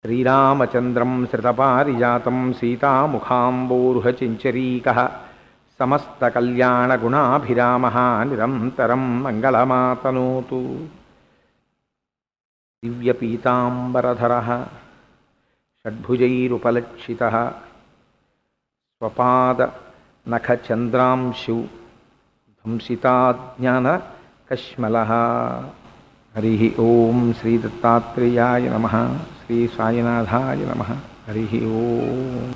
శ్రీరామచంద్రం శ్రితపారిజాతం సీతాముఖాంబోరుహచించరీకः సమస్తకల్యాణగుణాభిరామः నిరంతరం మంగళమాతనోతు. దివ్యపీతాంబరధరः షడ్భుజైరుపలక్షితः స్వపాదనఖచంద్రాంశు ధ్వంసితాజ్ఞానకశ్మలः. హరి ఓం శ్రీ దత్తాత్రేయాయ నమః. శ్రీ సాయినాథాయ నమః. హరి ఓం.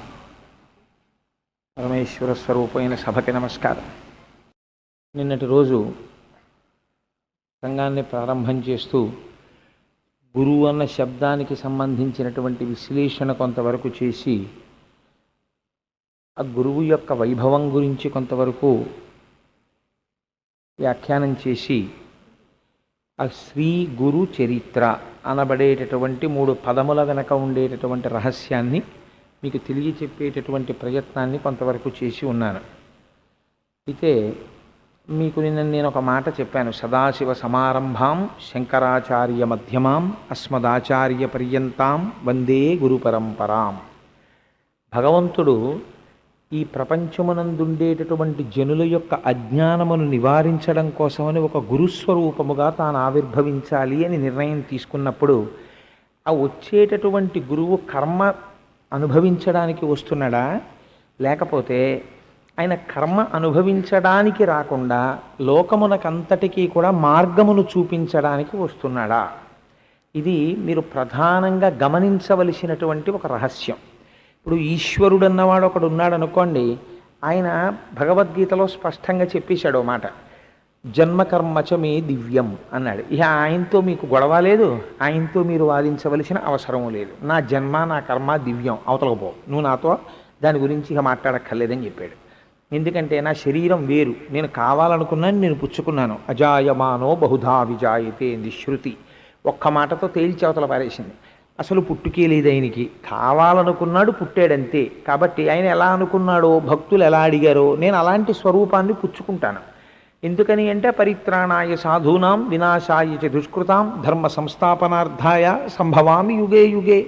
పరమేశ్వర స్వరూపమైన సభకి నమస్కారం. నిన్నటి రోజు సంఘాన్ని ప్రారంభం చేస్తూ గురువు అన్న శబ్దానికి సంబంధించినటువంటి విశ్లేషణ కొంతవరకు చేసి ఆ గురువు యొక్క వైభవం గురించి కొంతవరకు వ్యాఖ్యానం చేసి ఆ శ్రీ గురు చరిత్ర అనబడేటటువంటి 3 పదముల వెనక ఉండేటటువంటి రహస్యాన్ని మీకు తెలియచెప్పేటటువంటి ప్రయత్నాన్ని కొంతవరకు చేసి ఉన్నాను. అయితే మీకు నేను ఒక మాట చెప్పాను. సదాశివ సమారంభాం శంకరాచార్య మధ్యమాం అస్మదాచార్య పర్యంతాం వందే గురు పరంపరాం. భగవంతుడు ఈ ప్రపంచమునందుండేటటువంటి జనుల యొక్క అజ్ఞానమును నివారించడం కోసమని ఒక గురుస్వరూపముగా తాను ఆవిర్భవించాలి అని నిర్ణయం తీసుకున్నప్పుడు ఆ వచ్చేటటువంటి గురువు కర్మ అనుభవించడానికి వస్తున్నాడా, లేకపోతే ఆయన కర్మ అనుభవించడానికి రాకుండా లోకమునకంతటికీ కూడా మార్గమును చూపించడానికి వస్తున్నాడా? ఇది మీరు ప్రధానంగా గమనించవలసినటువంటి ఒక రహస్యం. ఇప్పుడు ఈశ్వరుడు అన్నవాడు ఒకడు ఉన్నాడు అనుకోండి, ఆయన భగవద్గీతలో స్పష్టంగా చెప్పేశాడు మాట, జన్మకర్మచ మే దివ్యం అన్నాడు. ఇక ఆయనతో మీకు గొడవ లేదు, ఆయనతో మీరు వాదించవలసిన అవసరము లేదు. నా జన్మ నా కర్మ దివ్యం, అవతలకు పో, నువ్వు నాతో దాని గురించి ఇక మాట్లాడక్కర్లేదని చెప్పాడు. ఎందుకంటే నా శరీరం వేరు, నేను కావాలనుకున్నాను, నేను పుచ్చుకున్నాను. అజాయమానో బహుధా విజాయతే అంది శృతి. ఒక్క మాటతో తేల్చి అవతల పారేసింది. అసలు పుట్టుకే లేదు ఆయనకి, కావాలనుకున్నాడు, పుట్టాడంతే. కాబట్టి ఆయన ఎలా అనుకున్నాడో, భక్తులు ఎలా అడిగారో నేను అలాంటి స్వరూపాన్ని పుచ్చుకుంటాను. ఎందుకని అంటే పరిత్రాణాయ సాధూనాం వినాశాయ చ దుష్కృతాం ధర్మ సంస్థాపనార్థాయ సంభవామి యుగే యుగే.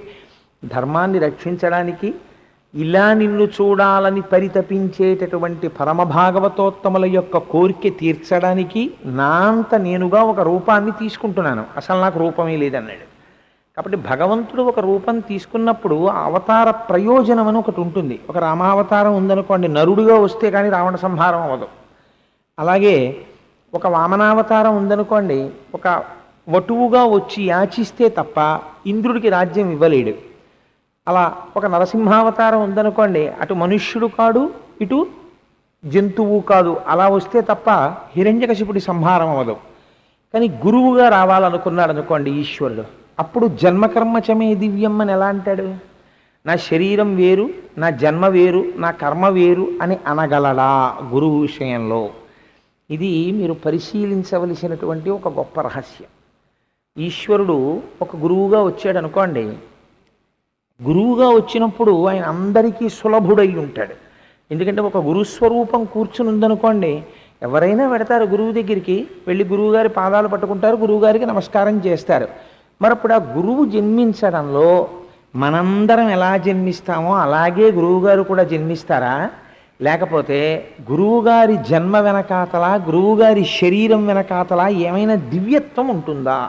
ధర్మాన్ని రక్షించడానికి, ఇలా నిన్ను చూడాలని పరితపించేటటువంటి పరమభాగవతోత్తముల యొక్క కోరిక తీర్చడానికి నా అంత నేనుగా ఒక రూపాన్ని తీసుకుంటున్నాను. అసలు నాకు రూపమే లేదన్నాడు. కాబట్టి భగవంతుడు ఒక రూపం తీసుకున్నప్పుడు అవతార ప్రయోజనం అని ఒకటి ఉంటుంది. ఒక రామావతారం ఉందనుకోండి, నరుడుగా వస్తే కానీ రావణ సంహారం అవ్వదు. అలాగే ఒక వామనావతారం ఉందనుకోండి, ఒక వటువుగా వచ్చి యాచిస్తే తప్ప ఇంద్రుడికి రాజ్యం ఇవ్వలేడు. అలా ఒక నరసింహావతారం ఉందనుకోండి, అటు మనుష్యుడు కాడు, ఇటు జంతువు కాదు, అలా వస్తే తప్ప హిరణ్యకశిపుడి సంహారం అవ్వదు. కానీ గురువుగా రావాలనుకున్నాడు అనుకోండి ఈశ్వరుడు, అప్పుడు జన్మకర్మచమే దివ్యం అని ఎలా అంటాడు? నా శరీరం వేరు, నా జన్మ వేరు, నా కర్మ వేరు అని అనగలడా గురువు విషయంలో? ఇది మీరు పరిశీలించవలసినటువంటి ఒక గొప్ప రహస్యం. ఈశ్వరుడు ఒక గురువుగా వచ్చాడు అనుకోండి, గురువుగా వచ్చినప్పుడు ఆయన అందరికీ సులభుడై ఉంటాడు. ఎందుకంటే ఒక గురుస్వరూపం కూర్చుని ఉందనుకోండి, ఎవరైనా పెడతారు గురువు దగ్గరికి వెళ్ళి గురువుగారి పాదాలు పట్టుకుంటారు, గురువుగారికి నమస్కారం చేస్తారు. మరి అప్పుడు ఆ గురువు జన్మించడంలో మనందరం ఎలా జన్మిస్తామో అలాగే గురువుగారు కూడా జన్మిస్తారా? లేకపోతే గురువుగారి జన్మ వెనకాతల, గురువుగారి శరీరం వెనకాతల ఏమైనా దివ్యత్వం ఉంటుందా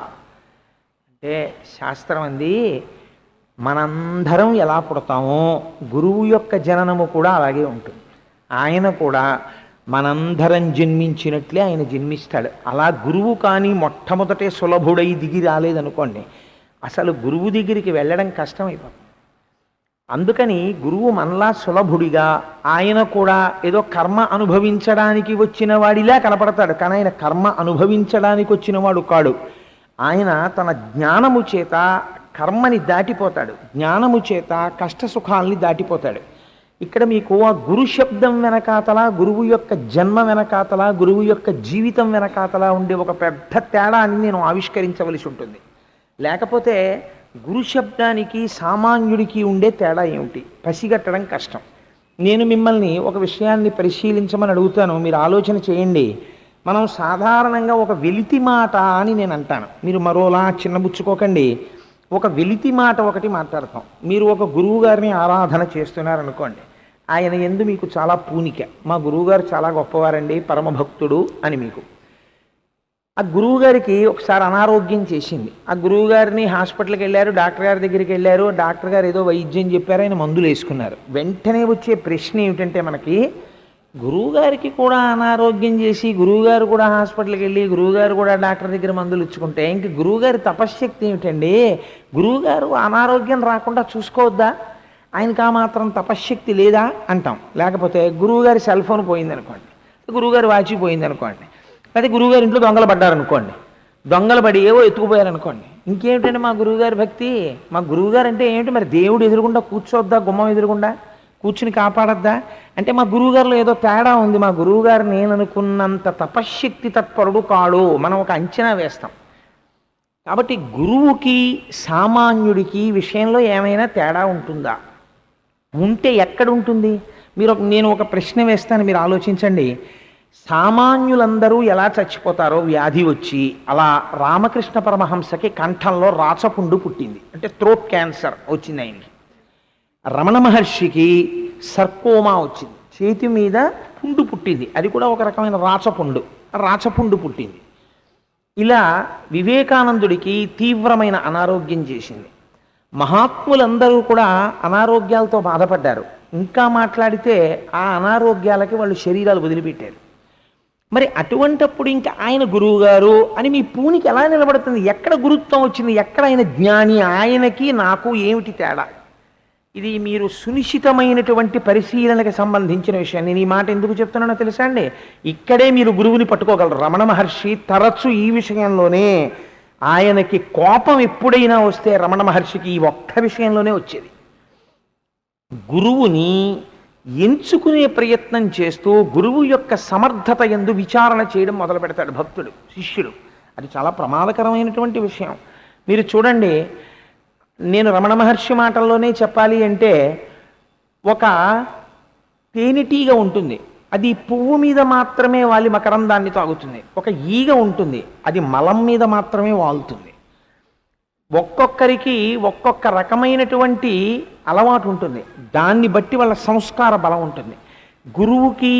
అంటే శాస్త్రం అంది, మనందరం ఎలా పుడతామో గురువు యొక్క జననము కూడా అలాగే ఉంటుంది. ఆయన కూడా మనందరం జన్మించినట్లే ఆయన జన్మిస్తాడు. అలా గురువు కానీ మొట్టమొదటే సులభుడై దిగి రాలేదనుకోండి, అసలు గురువు దగ్గరికి వెళ్ళడం కష్టమైపోతుంది. అందుకని గురువు మనలా సులభుడిగా, ఆయన కూడా ఏదో కర్మ అనుభవించడానికి వచ్చిన వాడిలా కనపడతాడు. కానీ ఆయన కర్మ అనుభవించడానికి వచ్చిన వాడు కాడు. ఆయన తన జ్ఞానము చేత కర్మని దాటిపోతాడు, జ్ఞానము చేత కష్ట సుఖాల్ని దాటిపోతాడు. ఇక్కడ మీకు ఆ గురు శబ్దం వెనకాతల, గురువు యొక్క జన్మ వెనకాతల, గురువు యొక్క జీవితం వెనకాతల ఉండే ఒక పెద్ద తేడాన్ని నేను ఆవిష్కరించవలసి ఉంటుంది. లేకపోతే గురు శబ్దానికి సామాన్యుడికి ఉండే తేడా ఏమిటి పసిగట్టడం కష్టం. నేను మిమ్మల్ని ఒక విషయాన్ని పరిశీలించమని అడుగుతాను, మీరు ఆలోచన చేయండి. మనం సాధారణంగా ఒక వెలితి మాట అని నేను అంటాను, మీరు మరోలా చిన్నబుచ్చుకోకండి. ఒక వెలితి మాట ఒకటి మాట్లాడతాం. మీరు ఒక గురువు గారిని ఆరాధన చేస్తున్నారనుకోండి, ఆయన యందు మీకు చాలా పూనిక, మా గురువుగారు చాలా గొప్పవారండి, పరమభక్తుడు అని మీకు. ఆ గురువుగారికి ఒకసారి అనారోగ్యం చేసింది. ఆ గురువుగారిని హాస్పిటల్కి వెళ్ళారు, డాక్టర్ గారి దగ్గరికి వెళ్ళారు. డాక్టర్ గారు ఏదో వైద్యం చెప్పారు, ఆయన మందులు వేసుకున్నారు. వెంటనే వచ్చే ప్రశ్న ఏమిటంటే మనకి, గురువుగారికి కూడా అనారోగ్యం చేసి గురువుగారు కూడా హాస్పిటల్కి వెళ్ళి గురువుగారు కూడా డాక్టర్ దగ్గర మందులు ఇచ్చుకుంటే ఇంక గురువుగారి తపశ్శక్తి ఏమిటండి? గురువుగారు అనారోగ్యం రాకుండా చూసుకోవద్దా? ఆయనకు ఆ మాత్రం తపశ్శక్తి లేదా అంటాం. లేకపోతే గురువుగారి సెల్ ఫోన్ పోయిందనుకోండి, గురువుగారి వాచి పోయిందనుకోండి, లేకపోతే గురువుగారి ఇంట్లో దొంగలు పడ్డారనుకోండి, దొంగలు పడి ఏవో ఎత్తుకుపోయారనుకోండి, ఇంకేమిటండి మా గురువుగారి భక్తి? మా గురువుగారు అంటే ఏమిటి మరి? దేవుడు ఎదురుగుండా కూర్చోద్దా? గుమ్మం ఎదురుగుండా కూర్చుని కాపాడద్దా? అంటే మా గురువుగారిలో ఏదో తేడా ఉంది, మా గురువుగారు నేను అనుకున్నంత తపశ్శక్తి తత్పరుడు కాడు, మనం ఒక అంచనా వేస్తాం. కాబట్టి గురువుకి సామాన్యుడికి విషయంలో ఏమైనా తేడా ఉంటుందా? ఉంటే ఎక్కడ ఉంటుంది? నేను ఒక ప్రశ్న వేస్తాను, మీరు ఆలోచించండి. సామాన్యులందరూ ఎలా చచ్చిపోతారో వ్యాధి వచ్చి, అలా రామకృష్ణ పరమహంసకి కంఠంలో రాచపుండు పుట్టింది, అంటే థ్రోట్ క్యాన్సర్ వచ్చింది ఆయనకి. రమణ మహర్షికి సర్కోమా వచ్చింది, చేతి మీద పుండు పుట్టింది, అది కూడా ఒక రకమైన రాచపుండు పుట్టింది. ఇలా వివేకానందుడికి తీవ్రమైన అనారోగ్యం చేసింది. మహాత్ములందరూ కూడా అనారోగ్యాలతో బాధపడ్డారు. ఇంకా మాట్లాడితే ఆ అనారోగ్యాలకి వాళ్ళు శరీరాలు వదిలిపెట్టారు. మరి అటువంటప్పుడు ఇంకా ఆయన గురువుగారు అని మీ పూనికి ఎలా నిలబడుతుంది? ఎక్కడ గురుత్వం వచ్చింది? ఎక్కడ ఆయన జ్ఞాని? ఆయనకి నాకు ఏమిటి తేడా? ఇది మీరు సునిశ్చితమైనటువంటి పరిశీలనకి సంబంధించిన విషయం. నేను ఈ మాట ఎందుకు చెప్తున్నానో తెలుసా అండి? ఇక్కడే మీరు గురువుని పట్టుకోగలరు. రమణ మహర్షి తరచు ఈ విషయంలోనే, ఆయనకి కోపం ఎప్పుడైనా వస్తే రమణ మహర్షికి ఈ ఒక్క విషయంలోనే వచ్చేది. గురువుని ఎంచుకునే ప్రయత్నం చేస్తూ గురువు యొక్క సమర్థత యందు విచారణ చేయడం మొదలు పెడతాడు భక్తుడు, శిష్యుడు. అది చాలా ప్రమాదకరమైనటువంటి విషయం. మీరు చూడండి, నేను రమణ మహర్షి మాటల్లోనే చెప్పాలి అంటే, ఒక తేనెటీగ ఉంటుంది, అది పువ్వు మీద మాత్రమే వాలి మకరందాన్ని తాగుతుంది. ఒక ఈగ ఉంటుంది, అది మలం మీద మాత్రమే వాలుతుంది. ఒక్కొక్కరికి ఒక్కొక్క రకమైనటువంటి అలవాటు ఉంటుంది, దాన్ని బట్టి వాళ్ళ సంస్కార బలం ఉంటుంది. గురువుకి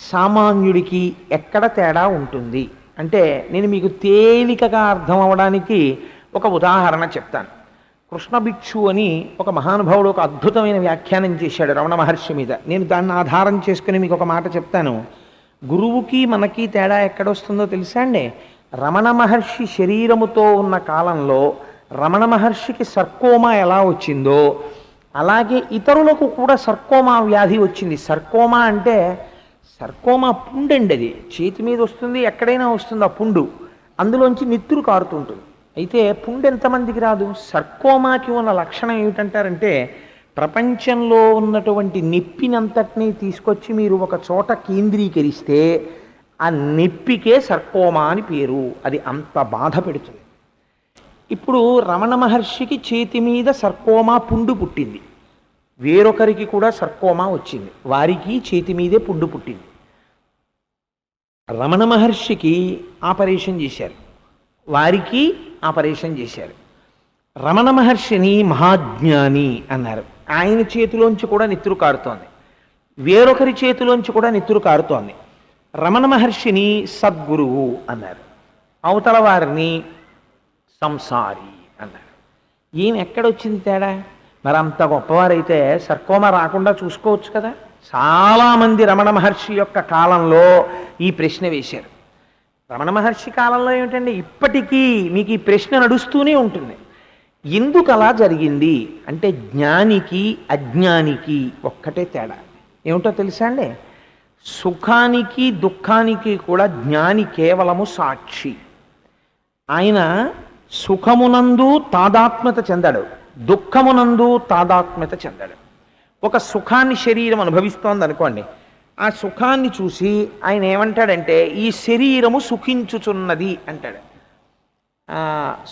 సామాన్యుడికి ఎక్కడ తేడా ఉంటుంది అంటే, నేను మీకు తేలికగా అర్థం అవ్వడానికి ఒక ఉదాహరణ చెప్తాను. కృష్ణ భిక్షు అని ఒక మహానుభావుడు ఒక అద్భుతమైన వ్యాఖ్యానం చేశాడు రమణ మహర్షి మీద. నేను దాన్ని ఆధారం చేసుకుని మీకు ఒక మాట చెప్తాను. గురువుకి మనకి తేడా ఎక్కడొస్తుందో తెలుసా అండి? రమణ మహర్షి శరీరముతో ఉన్న కాలంలో రమణ మహర్షికి సర్కోమా ఎలా వచ్చిందో, అలాగే ఇతరులకు కూడా సర్కోమా వ్యాధి వచ్చింది. సర్కోమా అంటే, సర్కోమా పుండండి, అది చేతి మీద వస్తుంది, ఎక్కడైనా వస్తుంది ఆ పుండు, అందులోంచి నెత్తురు కారుతుంటుంది. అయితే పుండు ఎంతమందికి రాదు? సర్కోమాకి ఉన్న లక్షణం ఏమిటంటారంటే, ప్రపంచంలో ఉన్నటువంటి నొప్పినంతటినీ తీసుకొచ్చి మీరు ఒక చోట కేంద్రీకరిస్తే ఆ నొప్పికే సర్కోమా అని పేరు. అది అంత బాధ పెడుతుంది. ఇప్పుడు రమణ మహర్షికి చేతి మీద సర్కోమా పుండు పుట్టింది, వేరొకరికి కూడా సర్కోమా వచ్చింది, వారికి చేతి మీదే పుండు పుట్టింది. రమణ మహర్షికి ఆపరేషన్ చేశారు, వారికి ఆపరేషన్ చేశారు. రమణ మహర్షిని మహాజ్ఞాని అన్నారు, ఆయన చేతిలోంచి కూడా నెత్తురు కారుతోంది, వేరొకరి చేతిలోంచి కూడా నెత్తురు కారుతోంది. రమణ మహర్షిని సద్గురువు అన్నారు, అవతల వారిని సంసారి అన్నారు. ఈయన ఎక్కడొచ్చింది తేడా? మరి అంత గొప్పవారైతే సర్కోమా రాకుండా చూసుకోవచ్చు కదా. చాలామంది రమణ మహర్షి యొక్క కాలంలో ఈ ప్రశ్న వేశారు. రమణ మహర్షి కాలంలో ఏమిటండి, ఇప్పటికీ మీకు ఈ ప్రశ్న నడుస్తూనే ఉంటుంది. ఎందుకు అలా జరిగింది అంటే, జ్ఞానికి అజ్ఞానికి ఒక్కటే తేడా. ఏమిటో తెలుసా అండి? సుఖానికి దుఃఖానికి కూడా జ్ఞాని కేవలము సాక్షి. ఆయన సుఖమునందు తాదాత్మ్యత చెందాడు, దుఃఖమునందు తాదాత్మ్యత చెందాడు. ఒక సుఖాన్ని శరీరం అనుభవిస్తోంది అనుకోండి, ఆ సుఖాన్ని చూసి ఆయన ఏమంటాడంటే, ఈ శరీరము సుఖించుచున్నది అంటాడు.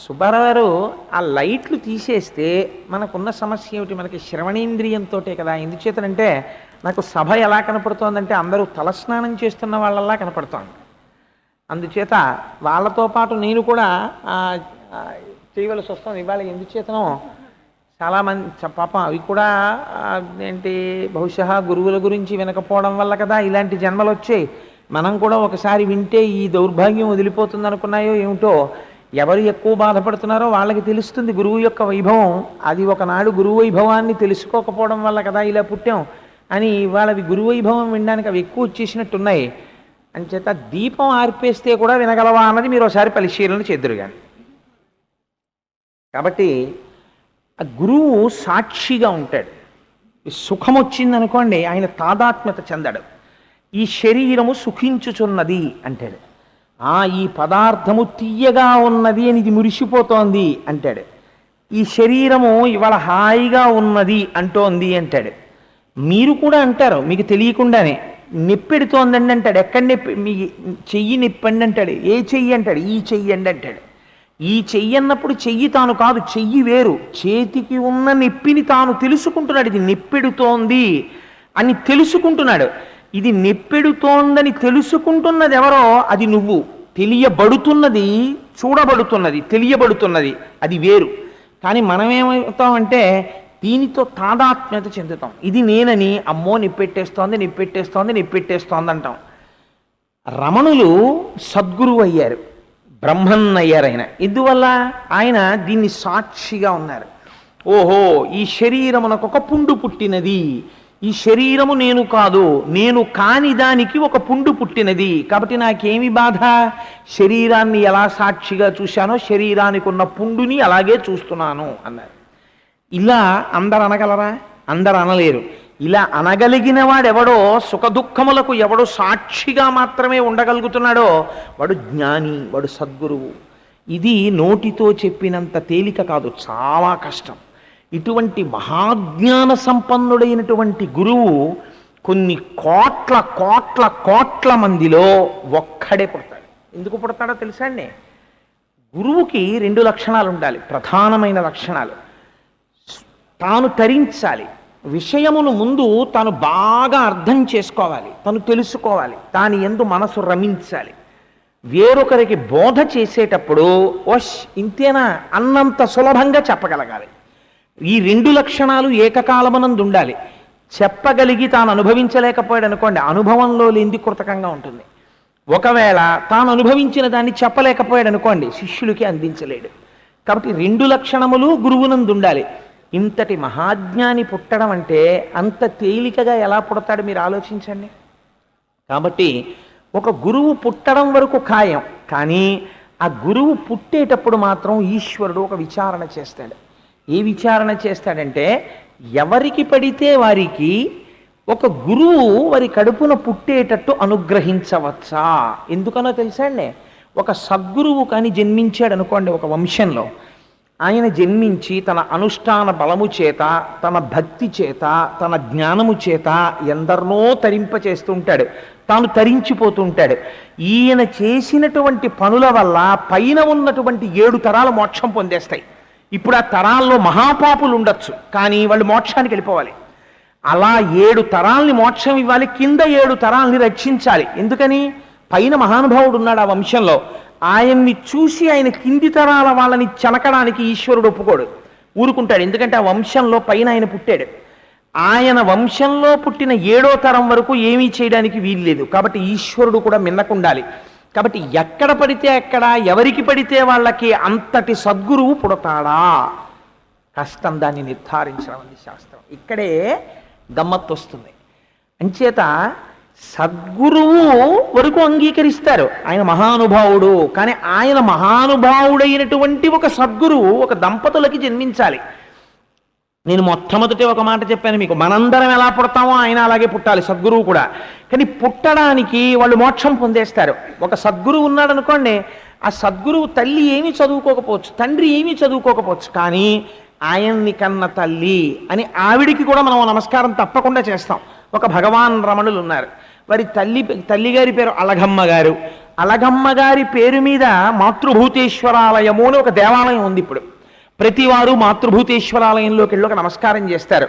సుబ్బారావు గారు, ఆ లైట్లు తీసేస్తే మనకున్న సమస్య ఏమిటి? మనకి శ్రవణేంద్రియంతో కదా. ఎందుచేతనంటే, నాకు సభ ఎలా కనపడుతోందంటే అందరూ తలస్నానం చేస్తున్న వాళ్ళలా కనపడుతోంది. అందుచేత వాళ్ళతో పాటు నేను కూడా చేయవలసి వస్తుంది. ఇవాళ ఎందుచేతనో చాలామంది పాపం అవి కూడా ఏంటి బహుశా గురువుల గురించి వినకపోవడం వల్ల కదా ఇలాంటి జన్మలు వచ్చాయి. మనం కూడా ఒకసారి వింటే ఈ దౌర్భాగ్యం వదిలిపోతుంది అనుకున్నాయో ఏమిటో. ఎవరు ఎక్కువ బాధపడుతున్నారో వాళ్ళకి తెలుస్తుంది గురువు యొక్క వైభవం. అది ఒకనాడు గురువు వైభవాన్ని తెలుసుకోకపోవడం వల్ల కదా ఇలా పుట్టాం అని వాళ్ళవి గురువు వైభవం వినడానికి అవి ఎక్కువ వచ్చేసినట్టున్నాయి. అంచేత దీపం ఆర్పేస్తే కూడా వినగలవా అన్నది మీరు ఒకసారి పరిశీలన చేద్దురు కానీ. కాబట్టి ఆ గురువు సాక్షిగా ఉంటాడు. సుఖం వచ్చిందనుకోండి ఆయన తాదాత్మ్యత చెందడు. ఈ శరీరము సుఖించుచున్నది అంటాడు. ఈ పదార్థము తీయగా ఉన్నది అని ఇది మురిసిపోతోంది అంటాడు. ఈ శరీరము ఇవాళ హాయిగా ఉన్నది అంటోంది అంటాడు. మీరు కూడా అంటారు మీకు తెలియకుండానే, నొప్పెడుతోందండి అంటాడు. ఎక్కడ నొప్పి? మీ చెయ్యి నొప్పండి అంటాడు. ఏ చెయ్యి అంటాడు? ఈ చెయ్యండి అంటాడు. ఈ చెయ్యి అన్నప్పుడు చెయ్యి తాను కాదు, చెయ్యి వేరు. చేతికి ఉన్న నొప్పిని తాను తెలుసుకుంటున్నాడు. ఇది నొప్పెడుతోంది అని తెలుసుకుంటున్నాడు. ఇది నొప్పెడుతోందని తెలుసుకుంటున్నది ఎవరో అది నువ్వు. తెలియబడుతున్నది, చూడబడుతున్నది, తెలియబడుతున్నది అది వేరు. కానీ మనమేమవుతామంటే దీనితో తాదాత్మ్యత చెందుతాం. ఇది నేనని అమ్మో నిప్పెట్టేస్తోంది నిప్పెట్టేస్తోంది నిప్పెట్టేస్తోంది అంటాం. రమణులు సద్గురువు అయ్యారు, బ్రహ్మన్ అయ్యారు ఆయన. ఇందువల్ల ఆయన దీన్ని సాక్షిగా ఉన్నారు. ఓహో ఈ శరీరమునకు ఒక పుండు పుట్టినది, ఈ శరీరము నేను కాదు, నేను కాని దానికి ఒక పుండు పుట్టినది, కాబట్టి నాకేమి బాధ? శరీరాన్ని ఎలా సాక్షిగా చూశానో శరీరానికి ఉన్న పుండుని అలాగే చూస్తున్నాను అన్నారు. ఇలా అందరు అనగలరా? అందరు అనలేరు. ఇలా అనగలిగిన వాడెవడో, సుఖదుఖములకు ఎవడో సాక్షిగా మాత్రమే ఉండగలుగుతున్నాడో వాడు జ్ఞాని, వాడు సద్గురువు. ఇది నోటితో చెప్పినంత తేలిక కాదు, చాలా కష్టం. ఇటువంటి మహాజ్ఞాన సంపన్నుడైనటువంటి గురువు కొన్ని కోట్ల కోట్ల కోట్ల మందిలో ఒక్కడే పుడతాడు. ఎందుకు పుడతాడో తెలుసా అండి? గురువుకి 2 లక్షణాలు ఉండాలి, ప్రధానమైన లక్షణాలు. తాను తరించాలి, విషయమును ముందు తాను బాగా అర్థం చేసుకోవాలి, తను తెలుసుకోవాలి, దాని యందు మనసు రమించాలి. వేరొకరికి బోధ చేసేటప్పుడు ఓష్ ఇంతేనా అన్నంత సులభంగా చెప్పగలగాలి. ఈ 2 లక్షణాలు ఏకకాలమునందు ఉండాలి. చెప్పగలిగి తాను అనుభవించలేకపోయాడు అనుకోండి, అనుభవంలో లేనిది కృతకంగా ఉంటుంది. ఒకవేళ తాను అనుభవించిన దాన్ని చెప్పలేకపోయాడు అనుకోండి, శిష్యులకి అందించలేడు. కాబట్టి 2 లక్షణములు గురువునందు ఉండాలి. ఇంతటి మహాజ్ఞాని పుట్టడం అంటే అంత తేలికగా ఎలా పుడతాడు మీరు ఆలోచించండి. కాబట్టి ఒక గురువు పుట్టడం వరకు ఖాయం, కానీ ఆ గురువు పుట్టేటప్పుడు మాత్రం ఈశ్వరుడు ఒక విచారణ చేస్తాడు. ఏ విచారణ చేస్తాడంటే, ఎవరికి పడితే వారికి ఒక గురువు వారి కడుపున పుట్టేటట్టు అనుగ్రహించవచ్చా? ఎందుకనో తెలుసా అండి? ఒక సద్గురువు కానీ జన్మించాడు అనుకోండి ఒక వంశంలో, ఆయన జన్మించి తన అనుష్ఠాన బలము చేత, తన భక్తి చేత, తన జ్ఞానము చేత ఎందరినో తరింపచేస్తుంటాడు, తాను తరించిపోతుంటాడు. ఈయన చేసినటువంటి పనుల వల్ల పైన ఉన్నటువంటి 7 తరాలు మోక్షం పొందేస్తాయి. ఇప్పుడు ఆ తరాల్లో మహాపాపులు ఉండొచ్చు, కానీ వాళ్ళు మోక్షానికి వెళ్ళిపోవాలి. అలా 7 తరాల్ని మోక్షం ఇవ్వాలి, కింద 7 తరాల్ని రక్షించాలి. ఎందుకని? పైన మహానుభావుడు ఉన్నాడు ఆ వంశంలో, ఆయన్ని చూసి ఆయన కింది తరాల వాళ్ళని చెనకడానికి ఈశ్వరుడు ఒప్పుకోడు, ఊరుకుంటాడు. ఎందుకంటే ఆ వంశంలో పైన ఆయన పుట్టాడు. ఆయన వంశంలో పుట్టిన 7వ తరం వరకు ఏమీ చేయడానికి వీల్లేదు. కాబట్టి ఈశ్వరుడు కూడా మిన్నకుండాలి. కాబట్టి ఎక్కడ పడితే ఎక్కడ, ఎవరికి పడితే వాళ్ళకి అంతటి సద్గురువు పుడతాడా? కష్టం దాన్ని నిర్ధారించడం అనేది శాస్త్రం. ఇక్కడే గమ్మత్తు వస్తుంది. అంచేత సద్గురువు వరకు అంగీకరిస్తారు, ఆయన మహానుభావుడు. కానీ ఆయన మహానుభావుడైనటువంటి ఒక సద్గురువు ఒక దంపతులకి జన్మించాలి. నేను మొట్టమొదటి ఒక మాట చెప్పాను మీకు, మనందరం ఎలా పుడతామో ఆయన అలాగే పుట్టాలి, సద్గురువు కూడా. కానీ పుట్టడానికి వాళ్ళు మోక్షం పొందేస్తారు. ఒక సద్గురువు ఉన్నాడు అనుకోండి, ఆ సద్గురువు తల్లి ఏమీ చదువుకోకపోవచ్చు, తండ్రి ఏమీ చదువుకోకపోవచ్చు, కానీ ఆయన్ని కన్న తల్లి అని ఆవిడికి కూడా మనం నమస్కారం తప్పకుండా చేస్తాం. ఒక భగవాన్ రమణులు ఉన్నారు, వారి తల్లిగారి పేరు అలగమ్మ గారు. అలగమ్మ గారి పేరు మీద మాతృభూతేశ్వరాలయము అని ఒక దేవాలయం ఉంది. ఇప్పుడు ప్రతివారు మాతృభూతేశ్వరాలయంలోకి వెళ్ళి ఒక నమస్కారం చేస్తారు.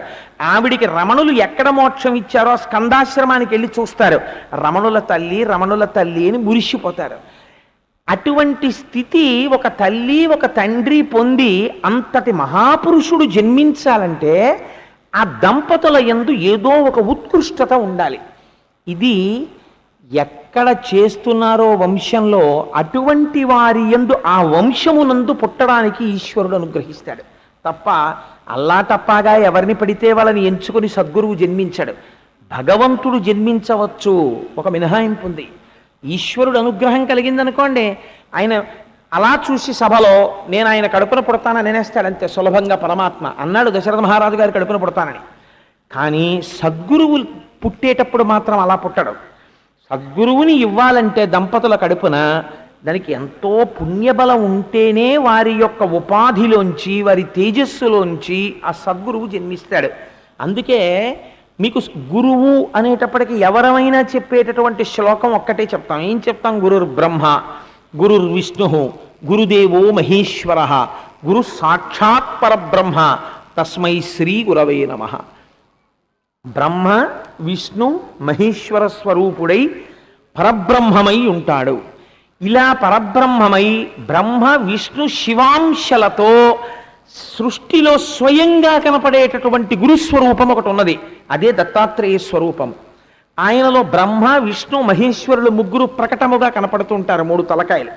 ఆవిడికి రమణులు ఎక్కడ మోక్షం ఇచ్చారో ఆ స్కందాశ్రమానికి వెళ్ళి చూస్తారు. రమణుల తల్లి, రమణుల తల్లి అని మురిసిపోతారు. అటువంటి స్థితి ఒక తల్లి ఒక తండ్రి పొంది అంతటి మహాపురుషుడు జన్మించాలంటే ఆ దంపతుల యందు ఏదో ఒక ఉత్కృష్టత ఉండాలి. ఇది ఎక్కడ చేస్తున్నారో వంశంలో అటువంటి వారి యందు ఆ వంశమునందు పుట్టడానికి ఈశ్వరుడు అనుగ్రహిస్తాడు తప్ప అల్లాటప్పాగా ఎవరిని పడితే వాళ్ళని ఎంచుకొని సద్గురువు జన్మించాడు. భగవంతుడు జన్మించవచ్చు, ఒక మినహాయింపు ఉంది. ఈశ్వరుడు అనుగ్రహం కలిగిందనుకోండి, ఆయన అలా చూసి సభలో నేను ఆయన కడుపున పుడతానని అనేస్తాడు అంతే సులభంగా. పరమాత్మ అన్నాడు దశరథ మహారాజు గారి కడుపున పుడతానని. కానీ సద్గురువు పుట్టేటప్పుడు మాత్రం అలా పుట్టడు. సద్గురువుని ఇవ్వాలంటే దంపతుల కడుపున దానికి ఎంతో పుణ్యబలం ఉంటేనే వారి యొక్క ఉపాధిలోంచి వారి తేజస్సులోంచి ఆ సద్గురువు జన్మిస్తాడు. అందుకే మీకు గురువు అనేటప్పటికీ ఎవరమైనా చెప్పేటటువంటి శ్లోకం ఒక్కటే చెప్తాం. ఏం చెప్తాం? గురుర్ బ్రహ్మ, గురుర్ విష్ణు, గురుదేవో మహేశ్వర, గురు సాక్షాత్ పరబ్రహ్మ, తస్మై శ్రీ గురవే నమః. బ్రహ్మ విష్ణు మహేశ్వర స్వరూపుడై పరబ్రహ్మమై ఉంటాడు. ఇలా పరబ్రహ్మమై బ్రహ్మ విష్ణు శివాంశలతో సృష్టిలో స్వయంగా కనపడేటటువంటి గురుస్వరూపం ఒకటి ఉన్నది. అదే దత్తాత్రేయ స్వరూపం. ఆయనలో బ్రహ్మ విష్ణు మహేశ్వరులు ముగ్గురు ప్రకటముగా కనపడుతుంటారు, 3 తలకాయలు.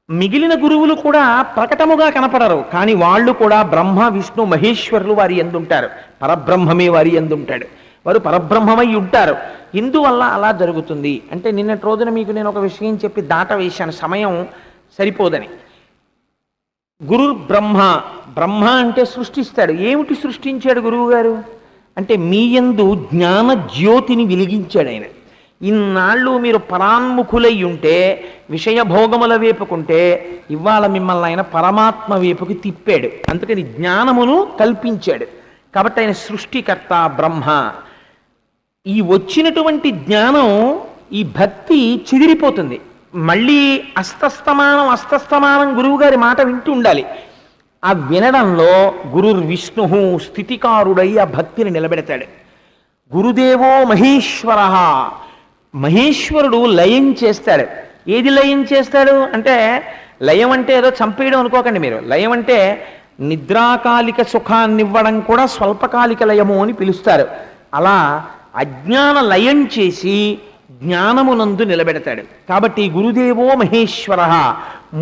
మిగిలిన గురువులు కూడా ప్రకటముగా కనపడరు, కానీ వాళ్ళు కూడా బ్రహ్మ విష్ణు మహేశ్వరులు వారి యందుంటారు. పరబ్రహ్మమే వారి యందుంటాడు. వారు పరబ్రహ్మమై ఉంటారు. ఇందువల్ల అలా జరుగుతుంది అంటే నిన్నటి రోజున మీకు నేను ఒక విషయం చెప్పి దాట వేశాను, సమయం సరిపోదని. గురు బ్రహ్మ, బ్రహ్మ అంటే సృష్టిస్తాడు. ఏమిటి సృష్టించాడు గురువు గారు అంటే మీ యందు జ్ఞాన జ్యోతిని వెలిగించాడు ఆయన. ఇన్నాళ్ళు మీరు పరాన్ముఖులై ఉంటే, విషయభోగముల వైపుకుంటే, ఇవాళ మిమ్మల్ని ఆయన పరమాత్మ వైపుకి తిప్పాడు. అందుకని జ్ఞానమును కల్పించాడు. కాబట్టి ఆయన సృష్టికర్త బ్రహ్మ. ఈ వచ్చినటువంటి జ్ఞానం, ఈ భక్తి చెదిరిపోతుంది. మళ్ళీ అస్తస్తమానం గురువుగారి మాట వింటూ ఉండాలి. ఆ వినడంలో గురుర్ విష్ణు స్థితికారుడై ఆ భక్తిని నిలబెడతాడు. గురుదేవో మహేశ్వర, మహేశ్వరుడు లయం చేస్తాడు. ఏది లయం చేస్తాడు అంటే, లయం అంటే ఏదో చంపేయడం అనుకోకండి మీరు. లయం అంటే నిద్రాకాలిక సుఖాన్నివ్వడం కూడా స్వల్పకాలిక లయము అని పిలుస్తారు. అలా అజ్ఞాన లయం చేసి జ్ఞానమునందు నిలబెడతాడు. కాబట్టి గురుదేవో మహేశ్వర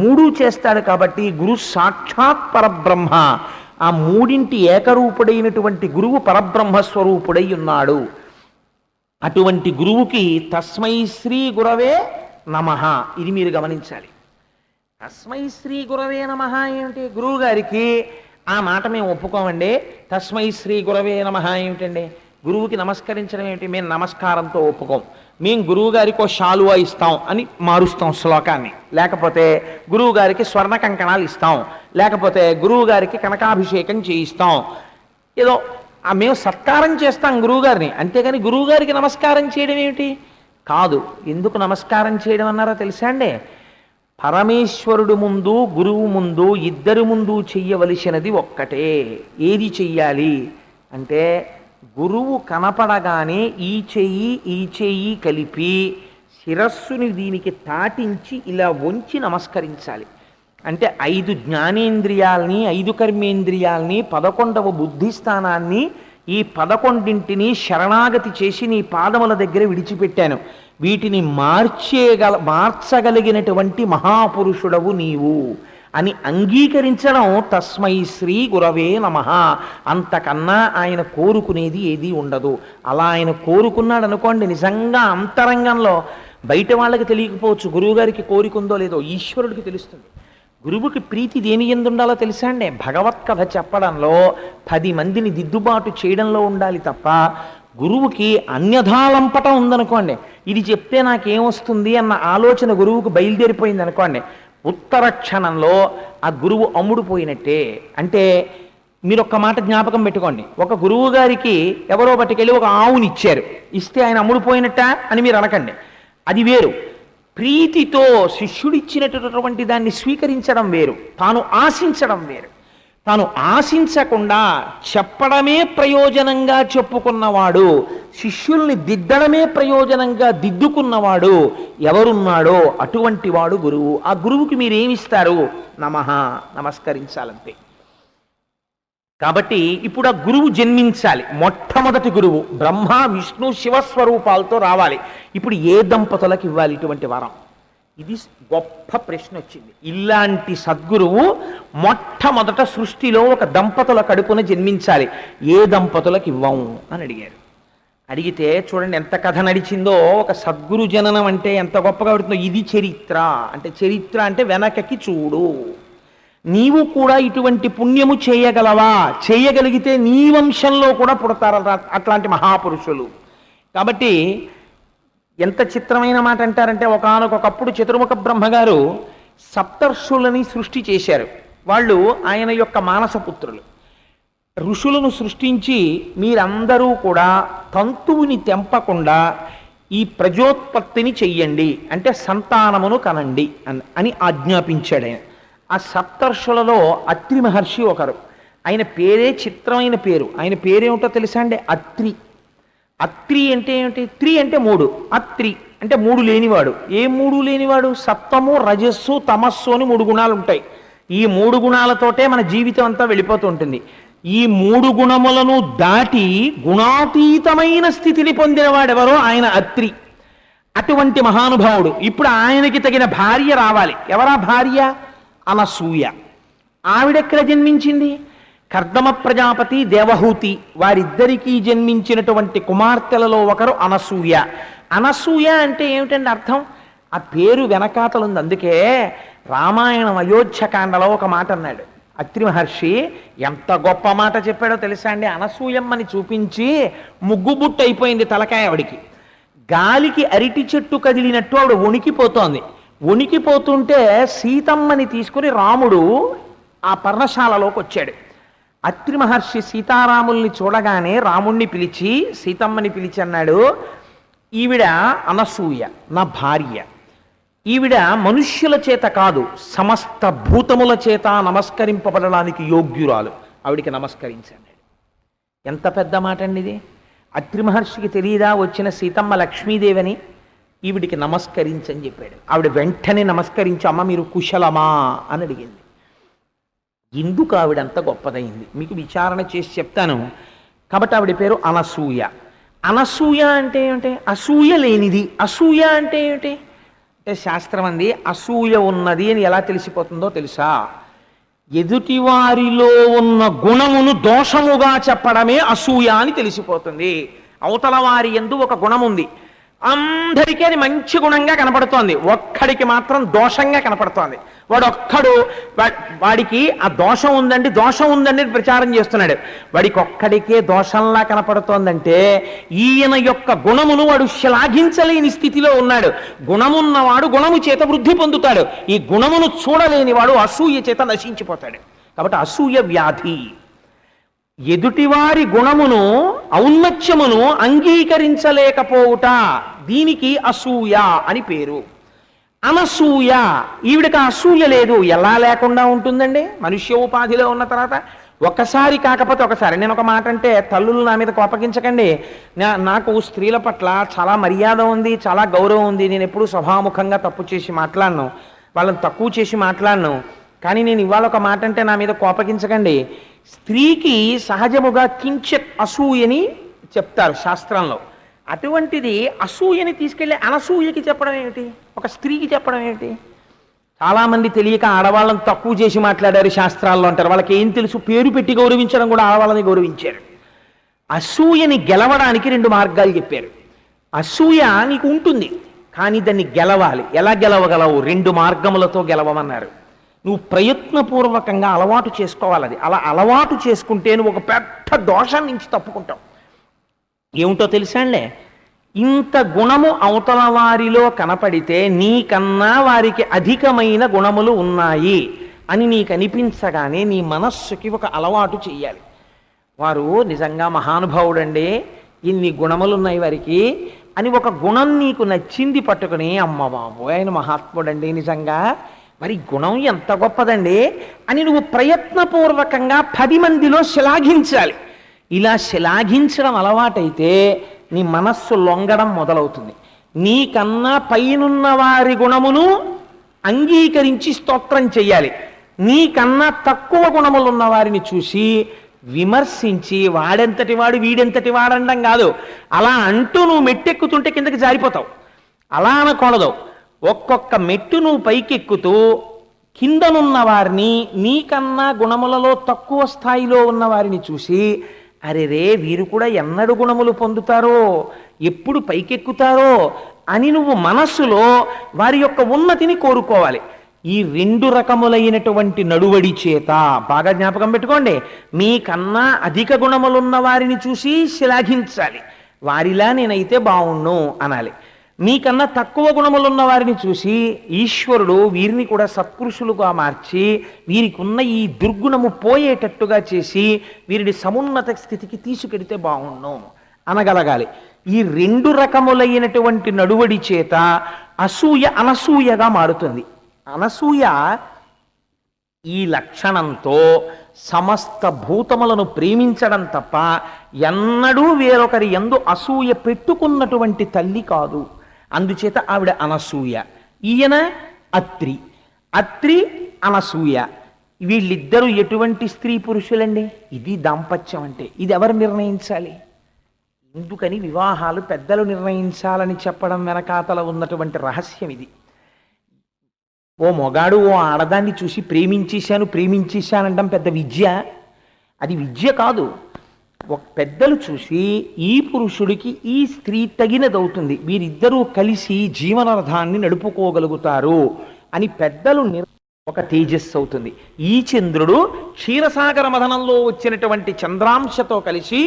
3 చేస్తాడు. కాబట్టి గురు సాక్షాత్ పరబ్రహ్మ, ఆ 3 ఏకరూపుడైనటువంటి గురువు పరబ్రహ్మ స్వరూపుడై ఉన్నాడు. అటువంటి గురువుకి తస్మై శ్రీ గురవే నమః. ఇది మీరు గమనించాలి. తస్మై శ్రీ గురవే నమః ఏమిటి? గురువు గారికి ఆ మాట మేము ఒప్పుకోమండి. తస్మై శ్రీ గురవే నమః ఏమిటండి? గురువుకి నమస్కరించడం ఏమిటి? మేము నమస్కారంతో ఒప్పుకోం. మేము గురువు గారికి ఓ శాలువా ఇస్తాం అని మారుస్తాం శ్లోకాన్ని. లేకపోతే గురువు గారికి స్వర్ణ కంకణాలు ఇస్తాం, లేకపోతే గురువు గారికి కనకాభిషేకం చేయిస్తాం. ఏదో మేము సత్కారం చేస్తాం గురువుగారిని, అంతేగాని గురువుగారికి నమస్కారం చేయడం ఏమిటి? కాదు. ఎందుకు నమస్కారం చేయడం అన్నారో తెలుసా అండి? పరమేశ్వరుడు ముందు గురువు ముందు ఇద్దరి ముందు చెయ్యవలసినది ఒక్కటే. ఏది చెయ్యాలి అంటే, గురువు కనపడగానే ఈ చెయ్యి కలిపి శిరస్సుని దీనికి తాటించి ఇలా వంచి నమస్కరించాలి. అంటే 5 జ్ఞానేంద్రియాల్ని 5 కర్మేంద్రియాల్ని 11వ బుద్ధి స్థానాన్ని ఈ 11ంటిని శరణాగతి చేసి నీ పాదముల దగ్గర విడిచిపెట్టాను. వీటిని మార్చగలిగినటువంటి మహాపురుషుడవు నీవు అని అంగీకరించడం తస్మై శ్రీ గురవే నమః. అంతకన్నా ఆయన కోరుకునేది ఏదీ ఉండదు. అలా ఆయన కోరుకున్నాడు అనుకోండి, నిజంగా అంతరంగంలో బయట వాళ్ళకి తెలియకపోవచ్చు గురువుగారికి కోరికుందో లేదో, ఈశ్వరుడికి తెలుస్తుంది. గురువుకి ప్రీతి దేని యందు ఉండాలో తెలుసా అండి? భగవత్కథ చెప్పడంలో 10 మందిని దిద్దుబాటు చేయడంలో ఉండాలి తప్ప, గురువుకి అన్యథాలంపటం ఉందనుకోండి, ఇది చెప్తే నాకేమొస్తుంది అన్న ఆలోచన గురువుకు బయలుదేరిపోయింది అనుకోండి, ఉత్తర క్షణంలో ఆ గురువు అమ్ముడుపోయినట్టే. అంటే మీరు ఒక్క మాట జ్ఞాపకం పెట్టుకోండి. ఒక గురువు గారికి ఎవరో పట్టుకెళ్ళి ఒక ఆవుని ఇచ్చారు, ఇస్తే ఆయన అమ్ముడుపోయినట్ట అని మీరు అనకండి. అది వేరు. ప్రీతితో శిష్యుడిచ్చినటువంటి దాన్ని స్వీకరించడం వేరు, తాను ఆశించడం వేరు. తాను ఆశించకుండా చెప్పడమే ప్రయోజనంగా చెప్పుకున్నవాడు, శిష్యుల్ని దిద్దడమే ప్రయోజనంగా దిద్దుకున్నవాడు ఎవరున్నాడో అటువంటి వాడు గురువు. ఆ గురువుకి మీరేమిస్తారు? నమః, నమస్కరించాలంతే. కాబట్టి ఇప్పుడు ఆ గురువు జన్మించాలి. మొట్టమొదటి గురువు బ్రహ్మ విష్ణు శివస్వరూపాలతో రావాలి. ఇప్పుడు ఏ దంపతులకు ఇవ్వాలి ఇటువంటి వరం? ఇది గొప్ప ప్రశ్న వచ్చింది. ఇలాంటి సద్గురువు మొట్టమొదట సృష్టిలో ఒక దంపతుల కడుపున జన్మించాలి. ఏ దంపతులకు ఇవ్వము అని అడిగారు. అడిగితే చూడండి ఎంత కథ నడిచిందో. ఒక సద్గురు జననం అంటే ఎంత గొప్పగా పడుతుందో. ఇది చరిత్ర అంటే, చరిత్ర అంటే వెనకకి చూడు. నీవు కూడా ఇటువంటి పుణ్యము చేయగలవా? చేయగలిగితే నీ వంశంలో కూడా పుడతారు అట్లాంటి మహాపురుషులు. కాబట్టి ఎంత చిత్రమైన మాట అంటారంటే, ఒకానొకప్పుడు చతుర్ముఖ బ్రహ్మగారు సప్తర్షులని సృష్టి చేశారు. వాళ్ళు ఆయన యొక్క మానసపుత్రులు. ఋషులను సృష్టించి మీరందరూ కూడా తంతువుని తెంపకుండా ఈ ప్రజోత్పత్తిని చెయ్యండి, అంటే సంతానమును కనండి అని ఆజ్ఞాపించాడు ఆయన. ఆ సప్తర్షులలో అత్రి మహర్షి ఒకరు. ఆయన పేరే చిత్రమైన పేరు. ఆయన పేరేమిటో తెలుసా అండి? అత్రి. అత్రి అంటే ఏమిటి? త్రి అంటే మూడు. అత్రి అంటే మూడు లేనివాడు. ఏ మూడు లేనివాడు? సత్వము, రజస్సు, తమస్సు అని మూడు గుణాలు ఉంటాయి. ఈ మూడు గుణాలతోటే మన జీవితం అంతా వెళ్ళిపోతూ ఉంటుంది. ఈ మూడు గుణములను దాటి గుణాతీతమైన స్థితిని పొందినవాడెవరో ఆయన అత్రి. అటువంటి మహానుభావుడు. ఇప్పుడు ఆయనకి తగిన భార్య రావాలి. ఎవరా భార్య? అనసూయ. ఆవిడెక్కడ జన్మించింది? కర్దమ ప్రజాపతి, దేవహూతి వారిద్దరికీ జన్మించినటువంటి కుమార్తెలలో ఒకరు అనసూయ. అనసూయ అంటే ఏమిటండి అర్థం? ఆ పేరు వెనకాతలుంది. అందుకే రామాయణం అయోధ్యకాండలో ఒక మాట అన్నాడు అత్రి మహర్షి. ఎంత గొప్ప మాట చెప్పాడో తెలుసా అండి? అనసూయమ్మని చూపించి ముగ్గుబుట్టు అయిపోయింది తలకాయ ఆవిడికి. గాలికి అరిటి చెట్టు కదిలినట్టు ఆవిడ వణికిపోతోంది. వణికిపోతుంటే సీతమ్మని తీసుకుని రాముడు ఆ పర్ణశాలలోకి వచ్చాడు. అత్రి మహర్షి సీతారాముల్ని చూడగానే రాముణ్ణి పిలిచి సీతమ్మని పిలిచి అన్నాడు, ఈవిడ అనసూయ నా భార్య. ఈవిడ మనుష్యుల చేత కాదు, సమస్త భూతముల చేత నమస్కరింపబడడానికి యోగ్యురాలు. ఆవిడికి నమస్కరించాడు. ఎంత పెద్ద మాట అండి ఇది! అత్రి మహర్షికి తెలియదా వచ్చిన సీతమ్మ లక్ష్మీదేవని? ఈవిడికి నమస్కరించని చెప్పాడు. ఆవిడ వెంటనే నమస్కరించి, అమ్మ మీరు కుశలమా అని అడిగింది. ఎందుకు ఆవిడంత గొప్పదైంది మీకు విచారణ చేసి చెప్తాను. కాబట్టి ఆవిడ పేరు అనసూయ. అనసూయ అంటే ఏమిటి? అసూయ లేనిది. అసూయ అంటే ఏమిటి అంటే, శాస్త్రం అంది అసూయ ఉన్నది అని ఎలా తెలిసిపోతుందో తెలుసా? ఎదుటివారిలో ఉన్న గుణమును దోషముగా చెప్పడమే అసూయ అని తెలిసిపోతుంది. అవతల వారి యందు ఒక గుణం ఉంది, అందరికీ అది మంచి గుణంగా కనపడుతోంది, ఒక్కడికి మాత్రం దోషంగా కనపడుతోంది. వాడికి ఆ దోషం ఉందండి ప్రచారం చేస్తున్నాడు. వాడికి ఒక్కడికే దోషంలా కనపడుతోందంటే ఈయన యొక్క గుణమును వాడు శ్లాఘించలేని స్థితిలో ఉన్నాడు. గుణమున్నవాడు గుణము చేత వృద్ధి పొందుతాడు. ఈ గుణమును చూడలేని వాడు అసూయ చేత నశించిపోతాడు. కాబట్టి అసూయ వ్యాధి. ఎదుటివారి గుణమును ఔన్నత్యమును అంగీకరించలేకపోవుట, దీనికి అసూయ అని పేరు. అనసూయ, ఈవిడికి అసూయ లేదు. ఎలా లేకుండా ఉంటుందండి? మనుష్య ఉపాధిలో ఉన్న తర్వాత ఒక్కసారి కాకపోతే ఒకసారి. నేను ఒక మాట అంటే తల్లులు నా మీద కోపగించకండి. నాకు స్త్రీల పట్ల చాలా మర్యాద ఉంది, చాలా గౌరవం ఉంది. నేను ఎప్పుడూ సభాముఖంగా తప్పు చేసి మాట్లాడను, వాళ్ళని తక్కువ చేసి మాట్లాడను. కానీ నేను ఇవాళ ఒక మాట అంటే నా మీద కోపగించకండి. స్త్రీకి సహజముగా కించిత్ అసూయని చెప్తారు శాస్త్రంలో. అటువంటిది అసూయని తీసుకెళ్ళి అనసూయకి చెప్పడం ఏమిటి? ఒక స్త్రీకి చెప్పడం ఏమిటి? చాలామంది తెలియక ఆడవాళ్ళని తక్కువ చేసి మాట్లాడారు శాస్త్రాల్లో అంటారు. వాళ్ళకి ఏం తెలుసు? పేరు పెట్టి గౌరవించడం కూడా ఆడవాళ్ళని గౌరవించారు. అసూయని గెలవడానికి 2 మార్గాలు చెప్పారు. అసూయ నీకు ఉంటుంది, కానీ దాన్ని గెలవాలి. ఎలా గెలవగలవు? 2 మార్గములతో గెలవమన్నారు. నువ్వు ప్రయత్నపూర్వకంగా అలవాటు చేసుకోవాలి. అది అలా అలవాటు చేసుకుంటే నువ్వు ఒక పెద్ద దోషం నుంచి తప్పుకుంటావు. ఏమిటో తెలుసాండే? ఇంత గుణము అవతల వారిలో కనపడితే నీకన్నా వారికి అధికమైన గుణములు ఉన్నాయి అని నీకు అనిపించగానే నీ మనస్సుకి ఒక అలవాటు చెయ్యాలి. వారు నిజంగా మహానుభావుడండి, ఇన్ని గుణములు ఉన్నాయి వారికి అని ఒక గుణం నీకు నచ్చింది పట్టుకుని, అమ్మ బాబు ఆయన మహాత్ముడండి, నిజంగా మరి గుణం ఎంత గొప్పదండి అని నువ్వు ప్రయత్నపూర్వకంగా 10 మందిలో శ్లాఘించాలి. ఇలా శ్లాఘించడం అలవాటైతే నీ మనస్సు లొంగడం మొదలవుతుంది. నీకన్నా పైనున్న వారి గుణమును అంగీకరించి స్తోత్రం చెయ్యాలి. నీకన్నా తక్కువ గుణములున్న వారిని చూసి విమర్శించి వాడెంతటి వాడు వీడెంతటి వాడండం కాదు. అలా అంటూ నువ్వు మెట్టెక్కుతుంటే కిందకి జారిపోతావు. అలా అనకూడదు. ఒక్కొక్క మెట్టు నువ్వు పైకెక్కుతూ కిందనున్న వారిని, నీకన్నా గుణములలో తక్కువ స్థాయిలో ఉన్న వారిని చూసి అరే రే వీరు కూడా ఎన్నడు గుణములు పొందుతారో, ఎప్పుడు పైకెక్కుతారో అని నువ్వు మనస్సులో వారి యొక్క ఉన్నతిని కోరుకోవాలి. ఈ 2 రకములైనటువంటి నడువడి చేత బాగా జ్ఞాపకం పెట్టుకోండి. మీకన్నా అధిక గుణములున్న వారిని చూసి శ్లాఘించాలి. వారిలా నేనైతే బావుణ్ణు అనాలి. మీకన్నా తక్కువ గుణములున్న వారిని చూసి ఈశ్వరుడు వీరిని కూడా సత్పురుషులుగా మార్చి వీరికి ఉన్న ఈ దుర్గుణము పోయేటట్టుగా చేసి వీరిని సమున్నత స్థితికి తీసుకెడితే బాగుండు అనగలగాలి. ఈ 2 రకములైనటువంటి నడువడి చేత అసూయ అనసూయగా మారుతుంది. అనసూయ ఈ లక్షణంతో సమస్త భూతములను ప్రేమించడం తప్ప ఎన్నడూ వేరొకరి యందు అసూయ పెట్టుకున్నటువంటి తల్లి కాదు. అందుచేత ఆవిడ అనసూయ. ఈయన అత్రి. అత్రి అనసూయ. వీళ్ళిద్దరూ ఎటువంటి స్త్రీ పురుషులండి? ఇది దాంపత్యం అంటే. ఇది ఎవరు నిర్ణయించాలి? ఎందుకని వివాహాలు పెద్దలు నిర్ణయించాలని చెప్పడం వెనకాతల ఉన్నటువంటి రహస్యం ఇది. ఓ మొగాడు ఓ ఆడదాన్ని చూసి ప్రేమించేశానంటాం పెద్ద విద్య. అది విద్య కాదు. ఒక పెద్దలు చూసి ఈ పురుషుడికి ఈ స్త్రీ తగినదవుతుంది, వీరిద్దరూ కలిసి జీవనరథాన్ని నడుపుకోగలుగుతారు అని పెద్దలు ఒక తేజస్సు అవుతుంది. ఈ చంద్రుడు క్షీరసాగర మథనంలో వచ్చినటువంటి చంద్రాంశతో కలిసి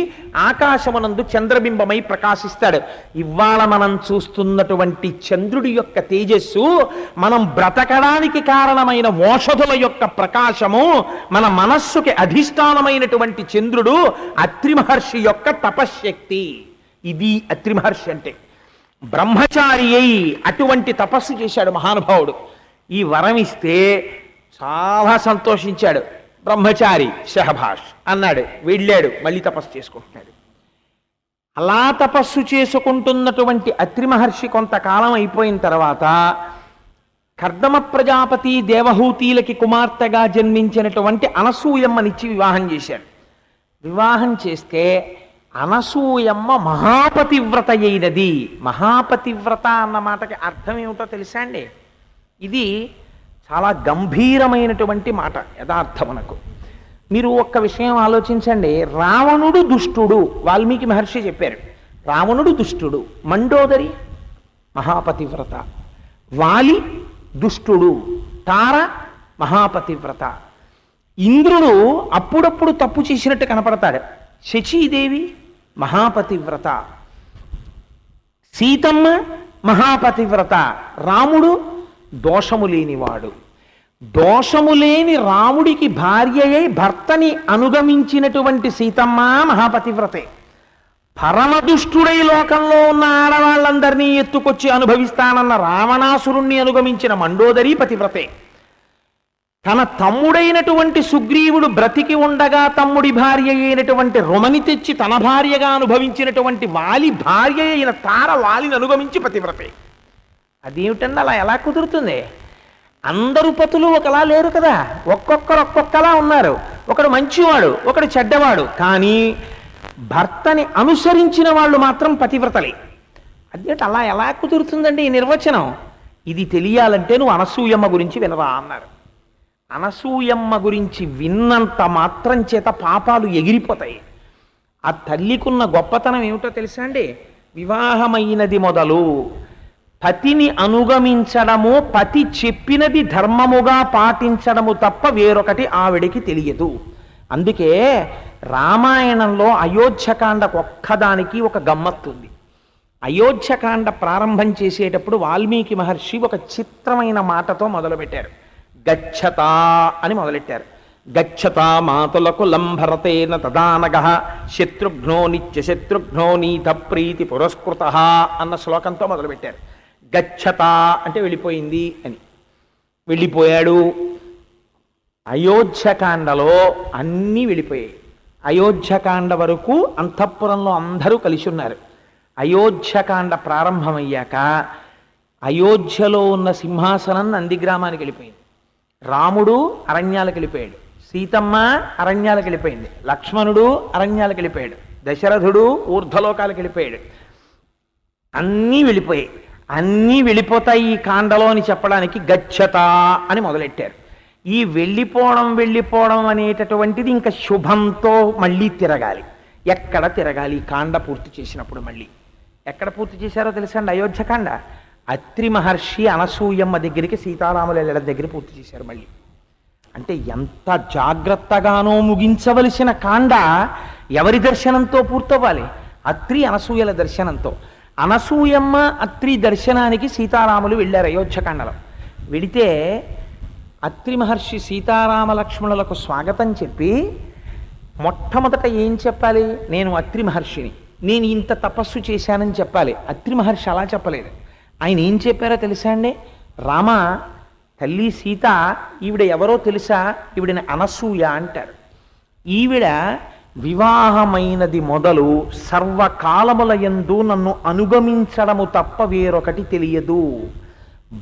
ఆకాశమునందు చంద్రబింబమై ప్రకాశిస్తాడు. ఇవాళ మనం చూస్తున్నటువంటి చంద్రుడి యొక్క తేజస్సు మనం బ్రతకడానికి కారణమైన ఓషధుల యొక్క ప్రకాశము, మన మనస్సుకి అధిష్టానమైనటువంటి చంద్రుడు అత్రి మహర్షి యొక్క తపశ్శక్తి. ఇది అత్రి మహర్షి అంటే. బ్రహ్మచారి అయి అటువంటి తపస్సు చేశాడు మహానుభావుడు. ఈ వరం ఇస్తే చాలా సంతోషించాడు. బ్రహ్మచారి షహభాష్ అన్నాడు. వెళ్ళాడు, మళ్ళీ తపస్సు చేసుకుంటున్నాడు. అలా తపస్సు చేసుకుంటున్నటువంటి అత్రి మహర్షి కొంతకాలం అయిపోయిన తర్వాత కర్దమ ప్రజాపతి దేవహూతిలకి కుమార్తెగా జన్మించినటువంటి అనసూయమ్మనిచ్చి వివాహం చేశాడు. వివాహం చేస్తే అనసూయమ్మ మహాపతివ్రత అయినది. మహాపతివ్రత అన్న మాటకి అర్థం ఏమిటో తెలుసా అండి? ఇది చాలా గంభీరమైనటువంటి మాట యథార్థమునకు. మీరు ఒక్క విషయం ఆలోచించండి. రావణుడు దుష్టుడు, వాల్మీకి మహర్షి చెప్పారు. రావణుడు దుష్టుడు, మండోదరి మహాపతివ్రత, వాలి దుష్టుడు, తార మహాపతివ్రత. ఇంద్రుడు అప్పుడప్పుడు తప్పు చేసినట్టు కనపడతాడు. శచీదేవి మహాపతివ్రత, సీతమ్మ మహాపతివ్రత, రాముడు దోషము లేనివాడు. దోషము లేని రాముడికి భార్యయై భర్తని అనుగమించినటువంటి సీతమ్మ మహాపతివ్రతే. పరమదుష్టుడై లోకంలో ఉన్న ఆడవాళ్ళందరినీ ఎత్తుకొచ్చి అనుభవిస్తానన్న రావణాసురుణ్ణి అనుగమించిన మండోదరి పతివ్రతే. తన తమ్ముడైనటువంటి సుగ్రీవుడు బ్రతికి ఉండగా తమ్ముడి భార్య అయినటువంటి రుమని తెచ్చి తన భార్యగా అనుభవించినటువంటి వాలి భార్య అయిన తార వాలిని అనుగమించి పతివ్రతే. అదేమిటండి అలా ఎలా కుదురుతుంది? అందరూ పతులు ఒకలా లేరు కదా. ఒక్కొక్కరు ఒక్కొక్కలా ఉన్నారు. ఒకడు మంచివాడు, ఒకడు చెడ్డవాడు. కానీ భర్తని అనుసరించిన వాళ్ళు మాత్రం పతివ్రతలే. అదేంటి అలా ఎలా కుదురుతుందండి ఈ నిర్వచనం? ఇది తెలియాలంటే నువ్వు అనసూయమ్మ గురించి వినరా అన్నారు. అనసూయమ్మ గురించి విన్నంత మాత్రం చేత పాపాలు ఎగిరిపోతాయి. ఆ తల్లికున్న గొప్పతనం ఏమిటో తెలుసా అండి? వివాహమైనది మొదలు పతిని అనుగమించడము, పతి చెప్పినది ధర్మముగా పాటించడము తప్ప వేరొకటి ఆవిడికి తెలియదు. అందుకే రామాయణంలో అయోధ్యకాండకు ఒక్కదానికి ఒక గమ్మత్తుంది. అయోధ్యకాండ ప్రారంభం చేసేటప్పుడు వాల్మీకి మహర్షి ఒక చిత్రమైన మాటతో మొదలుపెట్టారు. గచ్చత అని మొదలెట్టారు. గచ్చత మాతులకు లంభరతేన తదానగ శత్రుఘ్నో నిత్య శత్రుఘ్నో నీత ప్రీతి పురస్కృత అన్న శ్లోకంతో మొదలుపెట్టారు. గచ్చత అంటే వెళ్ళిపోయింది అని. వెళ్ళిపోయాడు. అయోధ్యకాండలో అన్నీ వెళ్ళిపోయాయి. అయోధ్యకాండ వరకు అంతఃపురంలో అందరూ కలిసి ఉన్నారు. అయోధ్యకాండ ప్రారంభమయ్యాక అయోధ్యలో ఉన్న సింహాసనం నందిగ్రామానికి వెళ్ళిపోయింది. రాముడు అరణ్యాలకు వెళ్ళిపోయాడు, సీతమ్మ అరణ్యాలకు వెళ్ళిపోయింది, లక్ష్మణుడు అరణ్యాలకు వెళ్ళిపోయాడు, దశరథుడు ఊర్ధ్వలోకాలకు వెళ్ళిపోయాడు. అన్నీ వెళ్ళిపోయాయి. అన్నీ వెళ్ళిపోతాయి ఈ కాండలో అని చెప్పడానికి గచ్చత అని మొదలెట్టారు. ఈ వెళ్ళిపోవడం అనేటటువంటిది ఇంకా శుభంతో మళ్ళీ తిరగాలి. ఎక్కడ తిరగాలి? కాండ పూర్తి చేసినప్పుడు మళ్ళీ ఎక్కడ పూర్తి చేశారో తెలుసండి? అయోధ్యకాండ అత్రి మహర్షి అనసూయమ్మ దగ్గరికి సీతారాముల వెళ్ళడం దగ్గర పూర్తి చేశారు మళ్ళీ. అంటే ఎంత జాగ్రత్తగానో ముగించవలసిన కాండ ఎవరి దర్శనంతో పూర్తవ్వాలి? అత్రి అనసూయల దర్శనంతో. అనసూయమ్మ అత్రి దర్శనానికి సీతారాములు వెళ్ళారు అయోధ్యకాండలో. వెళితే అత్రి మహర్షి సీతారామ లక్ష్మణులకు స్వాగతం చెప్పి మొట్టమొదట ఏం చెప్పాలి? నేను అత్రి మహర్షిని, నేను ఇంత తపస్సు చేశానని చెప్పాలి. అత్రి మహర్షి అలా చెప్పలేదు. ఆయన ఏం చెప్పారో తెలుసా అండి? రామ, తల్లి సీత, ఈవిడ ఎవరో తెలుసా? ఈవిడని అనసూయ అంటారు. ఈవిడ వివాహమైనది మొదలు సర్వకాలముల యందు నన్ను అనుగమించడము తప్ప వేరొకటి తెలియదు.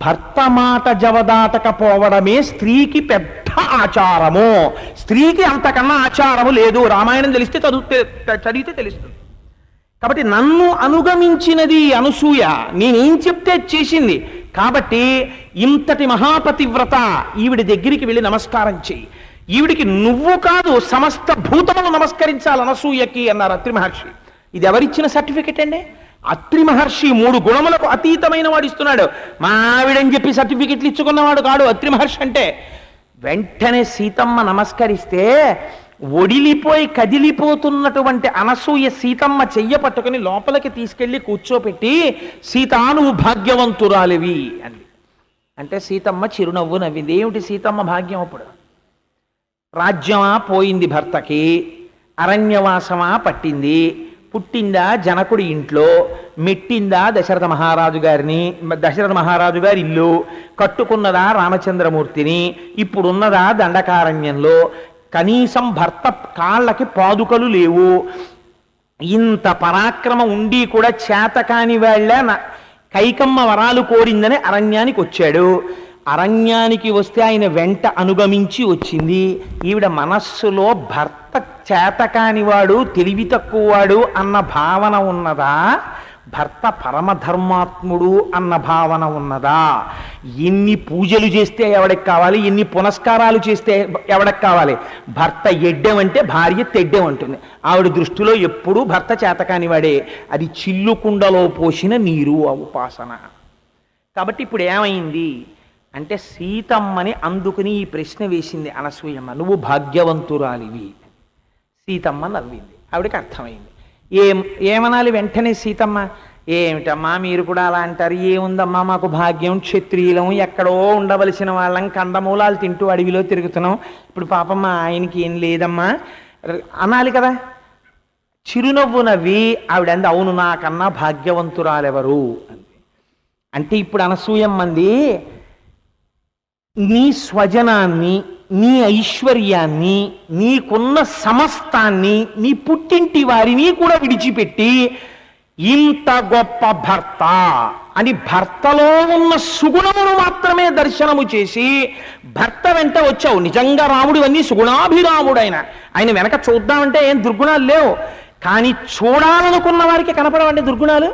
భర్త మాట జవదాటకపోవడమే స్త్రీకి పెద్ద ఆచారము. స్త్రీకి అంతకన్నా ఆచారము లేదు. రామాయణం తెలిస్తే చదివితే తెలుస్తుంది. కాబట్టి నన్ను అనుగమించినది అనసూయ, నేనేం చెప్తే చేసింది. కాబట్టి ఇంతటి మహాపతివ్రత ఈవిడి దగ్గరికి వెళ్ళి నమస్కారం చెయ్యి. ఈవిడికి నువ్వు కాదు సమస్త భూతములు నమస్కరించాలి అనసూయకి అన్నారు అత్రి మహర్షి. ఇది ఎవరిచ్చిన సర్టిఫికెట్ అండి? అత్రి మహర్షి 3 గుణములకు అతీతమైన వాడు ఇస్తున్నాడు. మా ఆవిడని చెప్పి సర్టిఫికెట్లు ఇచ్చుకున్నవాడు కాడు అత్రి మహర్షి అంటే. వెంటనే సీతమ్మ నమస్కరిస్తే ఒడిలిపోయి కదిలిపోతున్నటువంటి అనసూయ సీతమ్మ చెయ్య పట్టుకుని లోపలికి తీసుకెళ్లి కూర్చోపెట్టి, సీతా నువ్వు భాగ్యవంతురాలివి అంది. అంటే సీతమ్మ చిరునవ్వు నవ్వింది. ఏమిటి సీతమ్మ భాగ్యం? అప్పుడు రాజ్యమా పోయింది భర్తకి, అరణ్యవాసమా పట్టింది, పుట్టిందా జనకుడి ఇంట్లో, మెట్టిందా దశరథ మహారాజు గారి ఇల్లు, కట్టుకున్నదా రామచంద్రమూర్తిని, ఇప్పుడున్నదా దండకారణ్యంలో, కనీసం భర్త కాళ్ళకి పాదుకలు లేవు. ఇంత పరాక్రమం ఉండి కూడా చేతకాని వాళ్ళ కైకమ్మ వరాలు కోరిందని అరణ్యానికి వచ్చాడు. అరణ్యానికి వస్తే ఆయన వెంట అనుగమించి వచ్చింది. ఈవిడ మనస్సులో భర్త చేతకానివాడు, తెలివి తక్కువవాడు అన్న భావన ఉన్నదా? భర్త పరమధర్మాత్ముడు అన్న భావన ఉన్నదా? ఎన్ని పూజలు చేస్తే ఎవడికి కావాలి, ఎన్ని పునస్కారాలు చేస్తే ఎవడికి కావాలి? భర్త ఎడ్డెం అంటే భార్య తెడ్డెం అంటుంది. ఆవిడ దృష్టిలో ఎప్పుడూ భర్త చేతకానివాడే. అది చిల్లుకుండలో పోసిన నీరు ఆ ఉపాసన. కాబట్టి ఇప్పుడు ఏమైంది అంటే సీతమ్మని అందుకుని ఈ ప్రశ్న వేసింది అనసూయమ్మ, నువ్వు భాగ్యవంతురాలివి. సీతమ్మ నవ్వింది. ఆవిడకి అర్థమైంది. ఏమనాలి వెంటనే సీతమ్మ? ఏమిటమ్మా మీరు కూడా అలా అంటారు? ఏముందమ్మా మాకు భాగ్యం, క్షత్రియులం, ఎక్కడో ఉండవలసిన వాళ్ళం, కందమూలాలు తింటూ అడవిలో తిరుగుతున్నాం. ఇప్పుడు పాపమ్మ ఆయనకి ఏం లేదమ్మా అనాలి కదా. చిరునవ్వు నవ్వి ఆవిడంది, అవును నాకన్నా భాగ్యవంతురాలెవరు అంది. అంటే ఇప్పుడు అనసూయమ్మంది, నీ స్వజనాన్ని, నీ ఐశ్వర్యాన్ని, నీకున్న సమస్తాన్ని, నీ పుట్టింటి వారిని కూడా విడిచిపెట్టి ఇంత గొప్ప భర్త అని భర్తలో ఉన్న సుగుణమును మాత్రమే దర్శనము చేసి భర్త వెంట వచ్చావు. నిజంగా రాముడు అన్నీ సుగుణాభిరాముడు. ఆయన వెనక చూద్దామంటే ఏం దుర్గుణాలు లేవు, కానీ చూడాలనుకున్న వారికి కనపడవండి దుర్గుణాలు.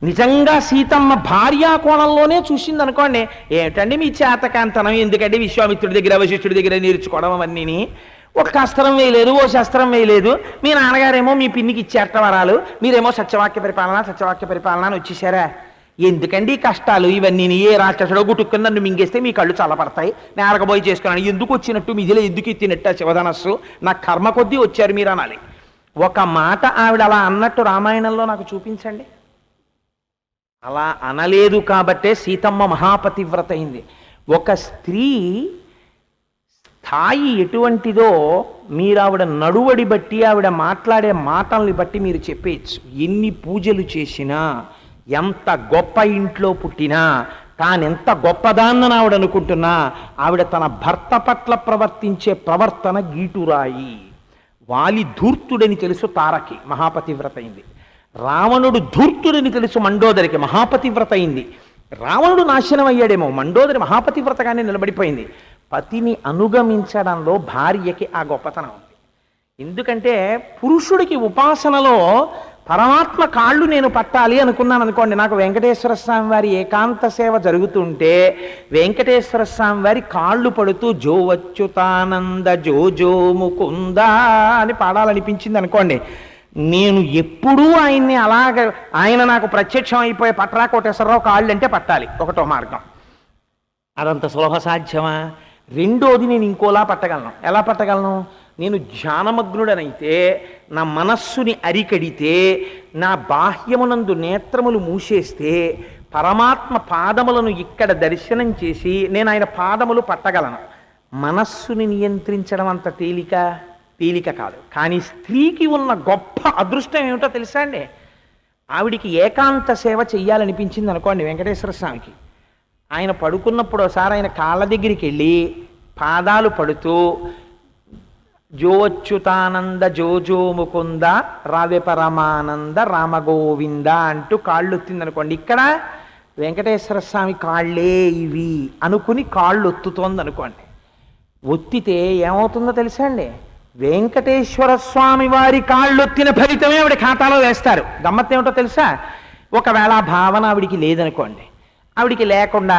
నిజంగా సీతమ్మ భార్యా కోణంలోనే చూసింది అనుకోండి, ఏమిటండి మీ చేతకాంతనం, ఎందుకంటే విశ్వామిత్రుడి దగ్గర వశిష్ఠుడి దగ్గర నేర్చుకోవడం అవన్నీని. ఒక అస్త్రం వేయలేదు, ఓ శస్త్రం వేయలేదు. మీ నాన్నగారేమో మీ పిన్నికి ఇచ్చేట వరాలు, మీరేమో సత్యవాక్య పరిపాలన అని వచ్చేసారా? ఎందుకండి కష్టాలు ఇవన్నీ? ఏ రాక్షసుడో గుట్టుకుని నన్ను మింగేస్తే మీ కళ్ళు చల్లపడతాయి, నేరకబోయి చేసుకున్నాను, ఎందుకు వచ్చినట్టు మీదిలో ఎందుకు ఎత్తినట్టు శివధనస్సు, నా కర్మ కొద్దీ వచ్చారు మీరు అనాలి. ఒక మాట ఆవిడ అలా అన్నట్టు రామాయణంలో నాకు చూపించండి. అలా అనలేదు కాబట్టే సీతమ్మ మహాపతివ్రత అయింది. ఒక స్త్రీ స్థాయి ఎటువంటిదో మీరు ఆవిడ నడువడి బట్టి, ఆవిడ మాట్లాడే మాటల్ని బట్టి మీరు చెప్పేయచ్చు. ఎన్ని పూజలు చేసినా, ఎంత గొప్ప ఇంట్లో పుట్టినా తానెంత గొప్పదాన్నని ఆవిడ అనుకుంటున్నా ఆవిడ తన భర్త పట్ల ప్రవర్తించే ప్రవర్తన గీటురాయి. వాలి ధూర్తుడని తెలుసు తారకి, మహాపతివ్రత అయింది. రావణుడు ధూర్తుడని తెలుసు మండోదరికి, మహాపతివ్రత అయింది. రావణుడు నాశనం అయ్యాడేమో, మండోదరి మహాపతివ్రతగానే నిలబడిపోయింది. పతిని అనుగమించడంలో భార్యకి ఆ గొప్పతనం ఉంది. ఎందుకంటే పురుషుడికి ఉపాసనలో పరమాత్మ కాళ్ళు నేను పట్టాలి అనుకున్నాను అనుకోండి, నాకు వెంకటేశ్వర స్వామి వారి ఏకాంత సేవ జరుగుతుంటే వెంకటేశ్వర స్వామి వారి కాళ్ళు పడుతూ జో అచ్యుతానంద జో జో ముకుంద అని పాడాలనిపించింది అనుకోండి, నేను ఎప్పుడూ ఆయన్ని ఆయన నాకు ప్రత్యక్షం అయిపోయే పట్రా కోటేశ్వరరావు కాళ్ళు అంటే పట్టాలి, ఒకటో మార్గం. అదంత సులభ సాధ్యమా? రెండోది, నేను ఇంకోలా పట్టగలను. ఎలా పట్టగలను? నేను ధ్యానమగ్నుడనైతే, నా మనస్సుని అరికడితే, నా బాహ్యమునందు నేత్రములు మూసేస్తే పరమాత్మ పాదములను ఇక్కడ దర్శనం చేసి నేను ఆయన పాదములు పట్టగలను. మనస్సుని నియంత్రించడం అంత తేలిక కాదు. కానీ స్త్రీకి ఉన్న గొప్ప అదృష్టం ఏమిటో తెలుసా అండి? ఆవిడికి ఏకాంత సేవ చెయ్యాలనిపించింది అనుకోండి వెంకటేశ్వర స్వామికి. ఆయన పడుకున్నప్పుడు ఒకసారి ఆయన కాళ్ళ దగ్గరికి వెళ్ళి పాదాలు పడుతూ జో అచ్యుతానంద జో జో ముకుంద రావే పరమానంద రామగోవింద అంటూ కాళ్ళు ఒత్తిందనుకోండి, ఇక్కడ వెంకటేశ్వర స్వామి కాళ్ళే ఇవి అనుకుని కాళ్ళు ఒత్తుతోంది అనుకోండి. ఒత్తితే ఏమవుతుందో తెలుసా అండి? వెంకటేశ్వర స్వామి వారి కాళ్ళొత్తిన ఫలితమే ఆవిడ ఖాతాలో వేస్తారు. గమ్మత్తు ఏమిటో తెలుసా? ఒకవేళ భావన ఆవిడికి లేదనుకోండి, ఆవిడికి లేకుండా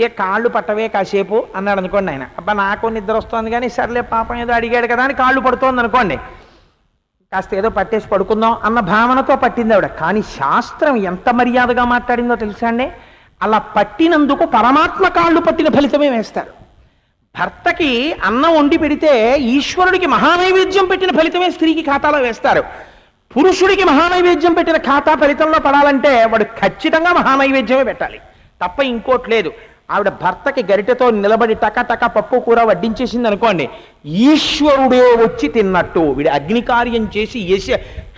ఏ కాళ్ళు పట్టవే కాసేపు అన్నాడు అనుకోండి ఆయన, అబ్బా నాకు నిద్ర వస్తుంది కానీ సర్లే పాపం ఏదో అడిగాడు కదా అని కాళ్ళు పడుతోంది అనుకోండి, కాస్త ఏదో పట్టేసి పడుకుందాం అన్న భావనతో పట్టింది ఆవిడ. కానీ శాస్త్రం ఎంత మర్యాదగా మాట్లాడిందో తెలుసా అండి? అలా పట్టినందుకు పరమాత్మ కాళ్ళు పట్టిన ఫలితమే వేస్తారు. భర్తకి అన్నం వండి పెడితే ఈశ్వరుడికి మహానైవేద్యం పెట్టిన ఫలితమే స్త్రీకి ఖాతాలో వేస్తారు. పురుషుడికి మహానైవేద్యం పెట్టిన ఖాతా ఫలితంలో పడాలంటే వాడు ఖచ్చితంగా మహానైవేద్యమే పెట్టాలి, తప్ప ఇంకోటి లేదు. ఆవిడ భర్తకి గరిటెతో నిలబడి టక పప్పు కూర వడ్డించేసింది అనుకోండి, ఈశ్వరుడే వచ్చి తిన్నట్టు. వీడు అగ్నికార్యం చేసి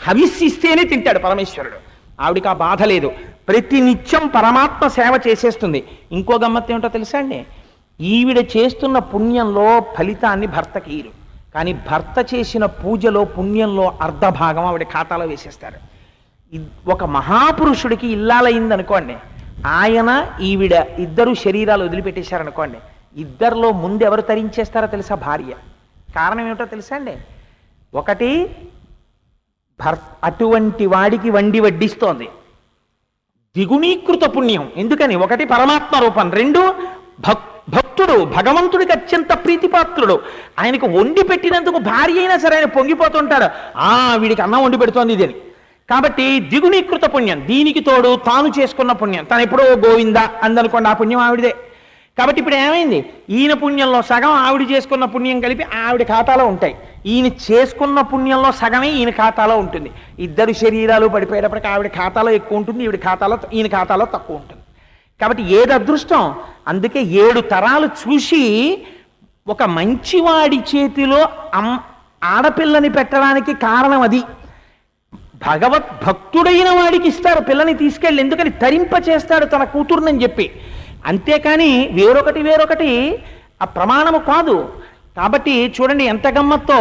హవిస్సిస్తేనే తింటాడు పరమేశ్వరుడు. ఆవిడికి ఆ బాధ లేదు, ప్రతి నిత్యం పరమాత్మ సేవ చేసేస్తుంది. ఇంకో గమ్మత్తు ఏమిటో తెలుసా అండి? ఈవిడ చేస్తున్న పుణ్యంలో ఫలితాన్ని భర్తకి ఇరు, కానీ భర్త చేసిన పూజలో పుణ్యంలో అర్ధభాగం ఆవిడ ఖాతాలో వేసేస్తారు. ఒక మహాపురుషుడికి ఇల్లాలయ్యిందనుకోండి, ఆయన ఈవిడ ఇద్దరు శరీరాలు వదిలిపెట్టేశారనుకోండి, ఇద్దరిలో ముందు ఎవరు తరించేస్తారో తెలుసా? భార్య. కారణం ఏమిటో తెలుసా అండి? ఒకటి, అటువంటి వాడికి వండి వడ్డిస్తోంది, ద్విగుణీకృత పుణ్యం. ఎందుకని? ఒకటి పరమాత్మ రూపం, రెండు భక్తుడు, భగవంతుడికి అత్యంత ప్రీతిపాత్రుడు. ఆయనకు వండి పెట్టినందుకు భార్య అయినా సరే ఆయన పొంగిపోతుంటాడు, వీడికి అన్నం వండి పెడుతోంది ఇది అని. కాబట్టి ద్విగుణీకృత పుణ్యం. దీనికి తోడు తాను చేసుకున్న పుణ్యం, తను ఎప్పుడో గోవింద అందనుకోండి, ఆ పుణ్యం ఆవిడదే. కాబట్టి ఇప్పుడు ఏమైంది? ఈయన పుణ్యంలో సగం ఆవిడ చేసుకున్న పుణ్యం కలిపి ఆవిడ ఖాతాలో ఉంటాయి, ఈయన చేసుకున్న పుణ్యంలో సగమే ఈయన ఖాతాలో ఉంటుంది. ఇద్దరు శరీరాలు పడిపోయేటప్పటికి ఆవిడ ఖాతాలో ఎక్కువ ఉంటుంది, ఈయన ఖాతాలో తక్కువ ఉంటుంది. కాబట్టి ఏది అదృష్టం? అందుకే 7 తరాలు చూసి ఒక మంచివాడి చేతిలో ఆడపిల్లని పెట్టడానికి కారణం అది. భక్తుడైన వాడికి ఇస్తారు పిల్లని తీసుకెళ్ళి, ఎందుకని తరింప చేస్తాడు తన కూతురునని చెప్పి. అంతేకాని వేరొకటి ఆ ప్రమాణము కాదు. కాబట్టి చూడండి ఎంత గమ్మత్తో,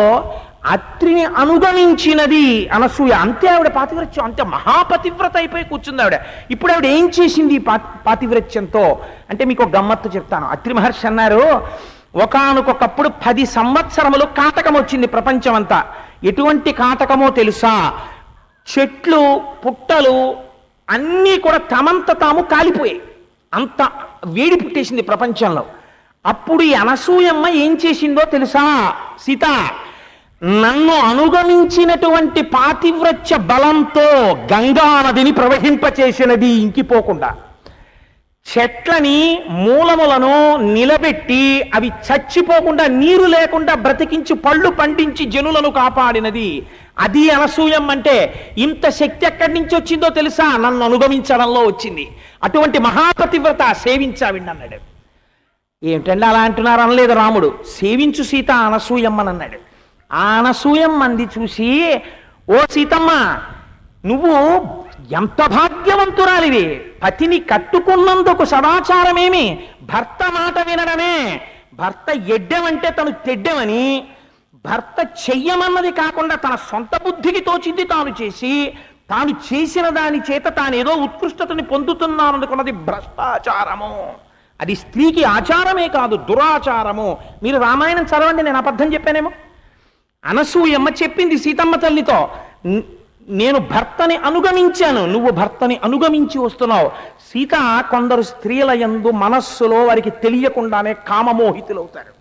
అత్రిని అనుగమించినది అనసూయ. అంతే ఆవిడ పాతివ్రత్యం, అంతే మహాపతివ్రత అయిపోయి కూర్చుంది ఆవిడ. ఇప్పుడు ఆవిడ ఏం చేసింది పాతివ్రత్యంతో అంటే మీకు ఒక గమ్మత్తు చెప్తాను. అత్రి మహర్షి అన్నారు, ఒకానొకప్పుడు 10 సంవత్సరములు కాటకం వచ్చింది ప్రపంచం అంతా. ఎటువంటి కాటకమో తెలుసా? చెట్లు పుట్టలు అన్నీ కూడా తమంత తాము కాలిపోయాయి, అంత వేడి పుట్టేసింది ప్రపంచంలో. అప్పుడు ఈ అనసూయమ్మ ఏం చేసిందో తెలుసా? సీత, నన్ను అనుగమించినటువంటి పాతివ్రత్య బలంతో గంగా నదిని ప్రవహింపచేసినది ఇంకిపోకుండా. చెట్లని మూలములను నిలబెట్టి అవి చచ్చిపోకుండా నీరు లేకుండా బ్రతికించి పళ్ళు పండించి జనులను కాపాడినది. అది అనసూయం అంటే. ఇంత శక్తి ఎక్కడి నుంచి వచ్చిందో తెలుసా? నన్ను అనుగమించడంలో వచ్చింది. అటువంటి మహాపతివ్రత సేవించావిండి అన్నాడు. ఏమిటండి అలా అంటున్నారు? అనలేదు రాముడు. సేవించు సీత అనసూయమ్మని అన్నాడు. ఆ అనసూయమ్మంది చూసి, ఓ సీతమ్మ, నువ్వు ఎంత భాగ్యవంతురాలివి, పతిని కట్టుకున్నందుకు సదాచారమేమి? భర్త మాట వినడమే. భర్త ఎడ్డెమంటే తను తెడ్డెమని, భర్త చెయ్యమన్నది కాకుండా తన సొంత బుద్ధికి తోచింది తాను చేసి, తాను చేసిన దాని చేత తానేదో ఉత్కృష్టతని పొందుతున్నాననుకున్నది భ్రష్టాచారము. అది స్త్రీకి ఆచారమే కాదు, దురాచారము. మీరు రామాయణం చదవండి, నేను అబద్ధం చెప్పానేమో. అనసూయమ్మ చెప్పింది సీతమ్మ తల్లితో, నేను భర్తని అనుగమించాను, నువ్వు భర్తని అనుగమించి వస్తున్నావు. సీత కొందరు స్త్రీల యందు మనస్సులో వారికి తెలియకుండానే కామమోహితులవుతారు.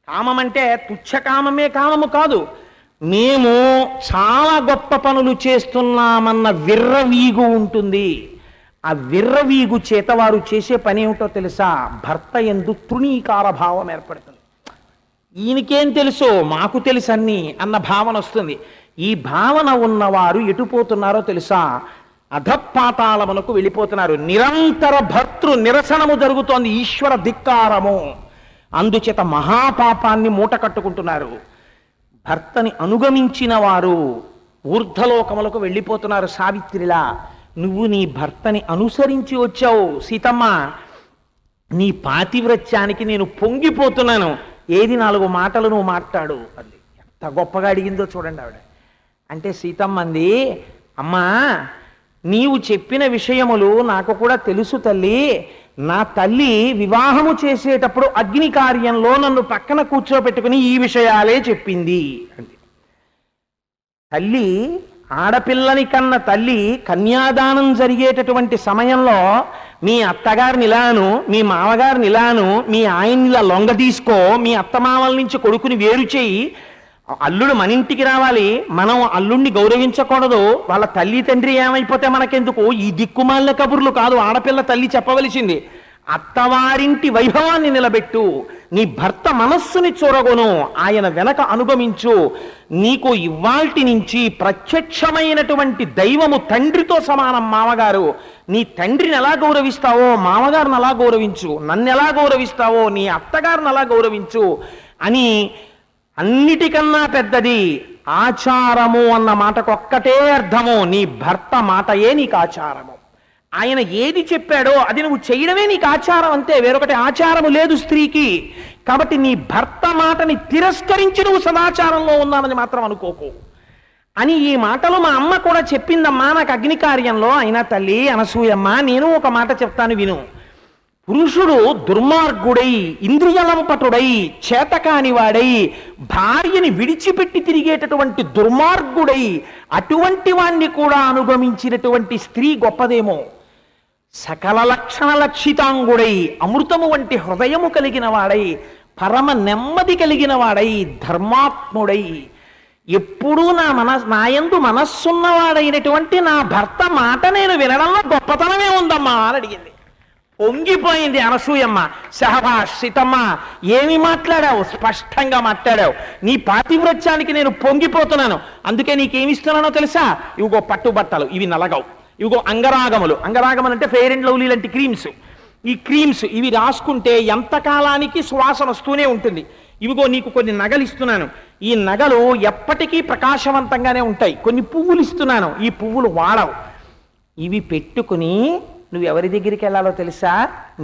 కామం అంటే తుచ్చకామమే కామము కాదు, మేము చాలా గొప్ప పనులు చేస్తున్నామన్న విర్రవీగు ఉంటుంది. ఆ విర్రవీగు చేత వారు చేసే పని ఏమిటో తెలుసా? భర్త యందు తృణీకార భావం ఏర్పడుతుంది. ఈయనకేం తెలుసు, మాకు తెలుసు అన్ని అన్న భావన వస్తుంది. ఈ భావన ఉన్నవారు ఎటుపోతున్నారో తెలుసా? అధపాతాళమునకు వెళ్ళిపోతున్నారు. నిరంతర భర్తృ నిరసనము జరుగుతోంది, ఈశ్వర ధిక్కారము. అందుచేత మహాపాపాన్ని మూట కట్టుకుంటున్నారు. భర్తని అనుగమించిన వారు ఊర్ధ్వలోకములకు వెళ్ళిపోతున్నారు. సావిత్రిలా నువ్వు నీ భర్తని అనుసరించి వచ్చావు సీతమ్మ, నీ పాతివ్రత్యానికి నేను పొంగిపోతున్నాను, ఏది 4 మాటలు నువ్వు మాట్లాడు అంది. ఎంత గొప్పగా అడిగిందో చూడండి ఆవిడ. అంటే సీతమ్మ అంది, అమ్మా నీవు చెప్పిన విషయములు నాకు కూడా తెలుసు తల్లి. నా తల్లి వివాహము చేసేటప్పుడు అగ్ని కార్యంలో నన్ను పక్కన కూర్చోబెట్టుకుని ఈ విషయాలే చెప్పింది అంది. తల్లి, ఆడపిల్లని కన్న తల్లి కన్యాదానం జరిగేటటువంటి సమయంలో మీ అత్తగారిని ఇలాను, మీ మామగారిని ఇలాను, మీ ఆయన్ని ఇలా లొంగ తీసుకో, మీ అత్తమామల నుంచి కొడుకుని వేరు చేయి, అల్లుడు మన ఇంటికి రావాలి, మనం అల్లుడిని గౌరవించకూడదు, వాళ్ళ తల్లి తండ్రి ఏమైపోతే మనకెందుకు, ఈ దిక్కుమాలిన కబుర్లు కాదు ఆడపిల్ల తల్లి చెప్పవలసింది. అత్తవారింటి వైభవాన్ని నిలబెట్టు, నీ భర్త మనస్సుని చూరగొను, ఆయన వెనక అనుగమించు. నీకు ఇవాల్టి నుంచి ప్రత్యక్షమైనటువంటి దైవము తండ్రితో సమానం మామగారు. నీ తండ్రిని ఎలా గౌరవిస్తావో మామగారిని అలా గౌరవించు, నన్ను ఎలా గౌరవిస్తావో నీ అత్తగారిని అలా గౌరవించు అని. అన్నిటికన్నా పెద్దది ఆచారము అన్న మాటకు ఒక్కటే అర్థము, నీ భర్త మాటయే నీకు ఆచారము. ఆయన ఏది చెప్పాడో అది నువ్వు చేయడమే నీకు ఆచారం, అంతే, వేరొకటి ఆచారము లేదు స్త్రీకి. కాబట్టి నీ భర్త మాటని తిరస్కరించి నువ్వు సదాచారంలో ఉన్నానని మాత్రం అనుకోకు అని ఈ మాటలు మా అమ్మ కూడా చెప్పిందమ్మా నాకు అగ్ని కార్యంలో. అయినా తల్లి అనసూయమ్మ, నేను ఒక మాట చెప్తాను విను. పురుషుడు దుర్మార్గుడై, ఇంద్రియలంపటుడై, చేతకానివాడై, భార్యని విడిచిపెట్టి తిరిగేటటువంటి దుర్మార్గుడై, అటువంటి వాణ్ణి కూడా అనుగమించినటువంటి స్త్రీ గొప్పదేమో. సకల లక్షణ లక్షితాంగుడై, అమృతము వంటి హృదయము కలిగిన వాడై, పరమ నెమ్మది కలిగిన వాడై, ధర్మాత్ముడై, ఎప్పుడూ నాయందు మనస్సున్నవాడైనటువంటి నా భర్త మాట నేను వినడంలో గొప్పతనమే ఉందమ్మా అని అడిగింది. పొంగిపోయింది అనసూయమ్మ. సహబాష్ సీతమ్మ, ఏమి మాట్లాడావు, స్పష్టంగా మాట్లాడావు. నీ పాతివ్రత్యానికి నేను పొంగిపోతున్నాను, అందుకే నీకేమిస్తున్నానో తెలుసా? ఇవిగో పట్టుబట్టలు, ఇవి నలగవు. ఇవిగో అంగరాగములు, అంగరాగములు అంటే ఫెయిర్ అండ్ లవ్లీ లాంటి క్రీమ్స్. ఈ క్రీమ్స్ ఇవి రాసుకుంటే ఎంతకాలానికి సువాసన వస్తూనే ఉంటుంది. ఇవిగో నీకు కొన్ని నగలు ఇస్తున్నాను, ఈ నగలు ఎప్పటికీ ప్రకాశవంతంగానే ఉంటాయి. కొన్ని పువ్వులు ఇస్తున్నాను, ఈ పువ్వులు వాడవు. ఇవి పెట్టుకుని నువ్వు ఎవరి దగ్గరికి వెళ్ళాలో తెలుసా?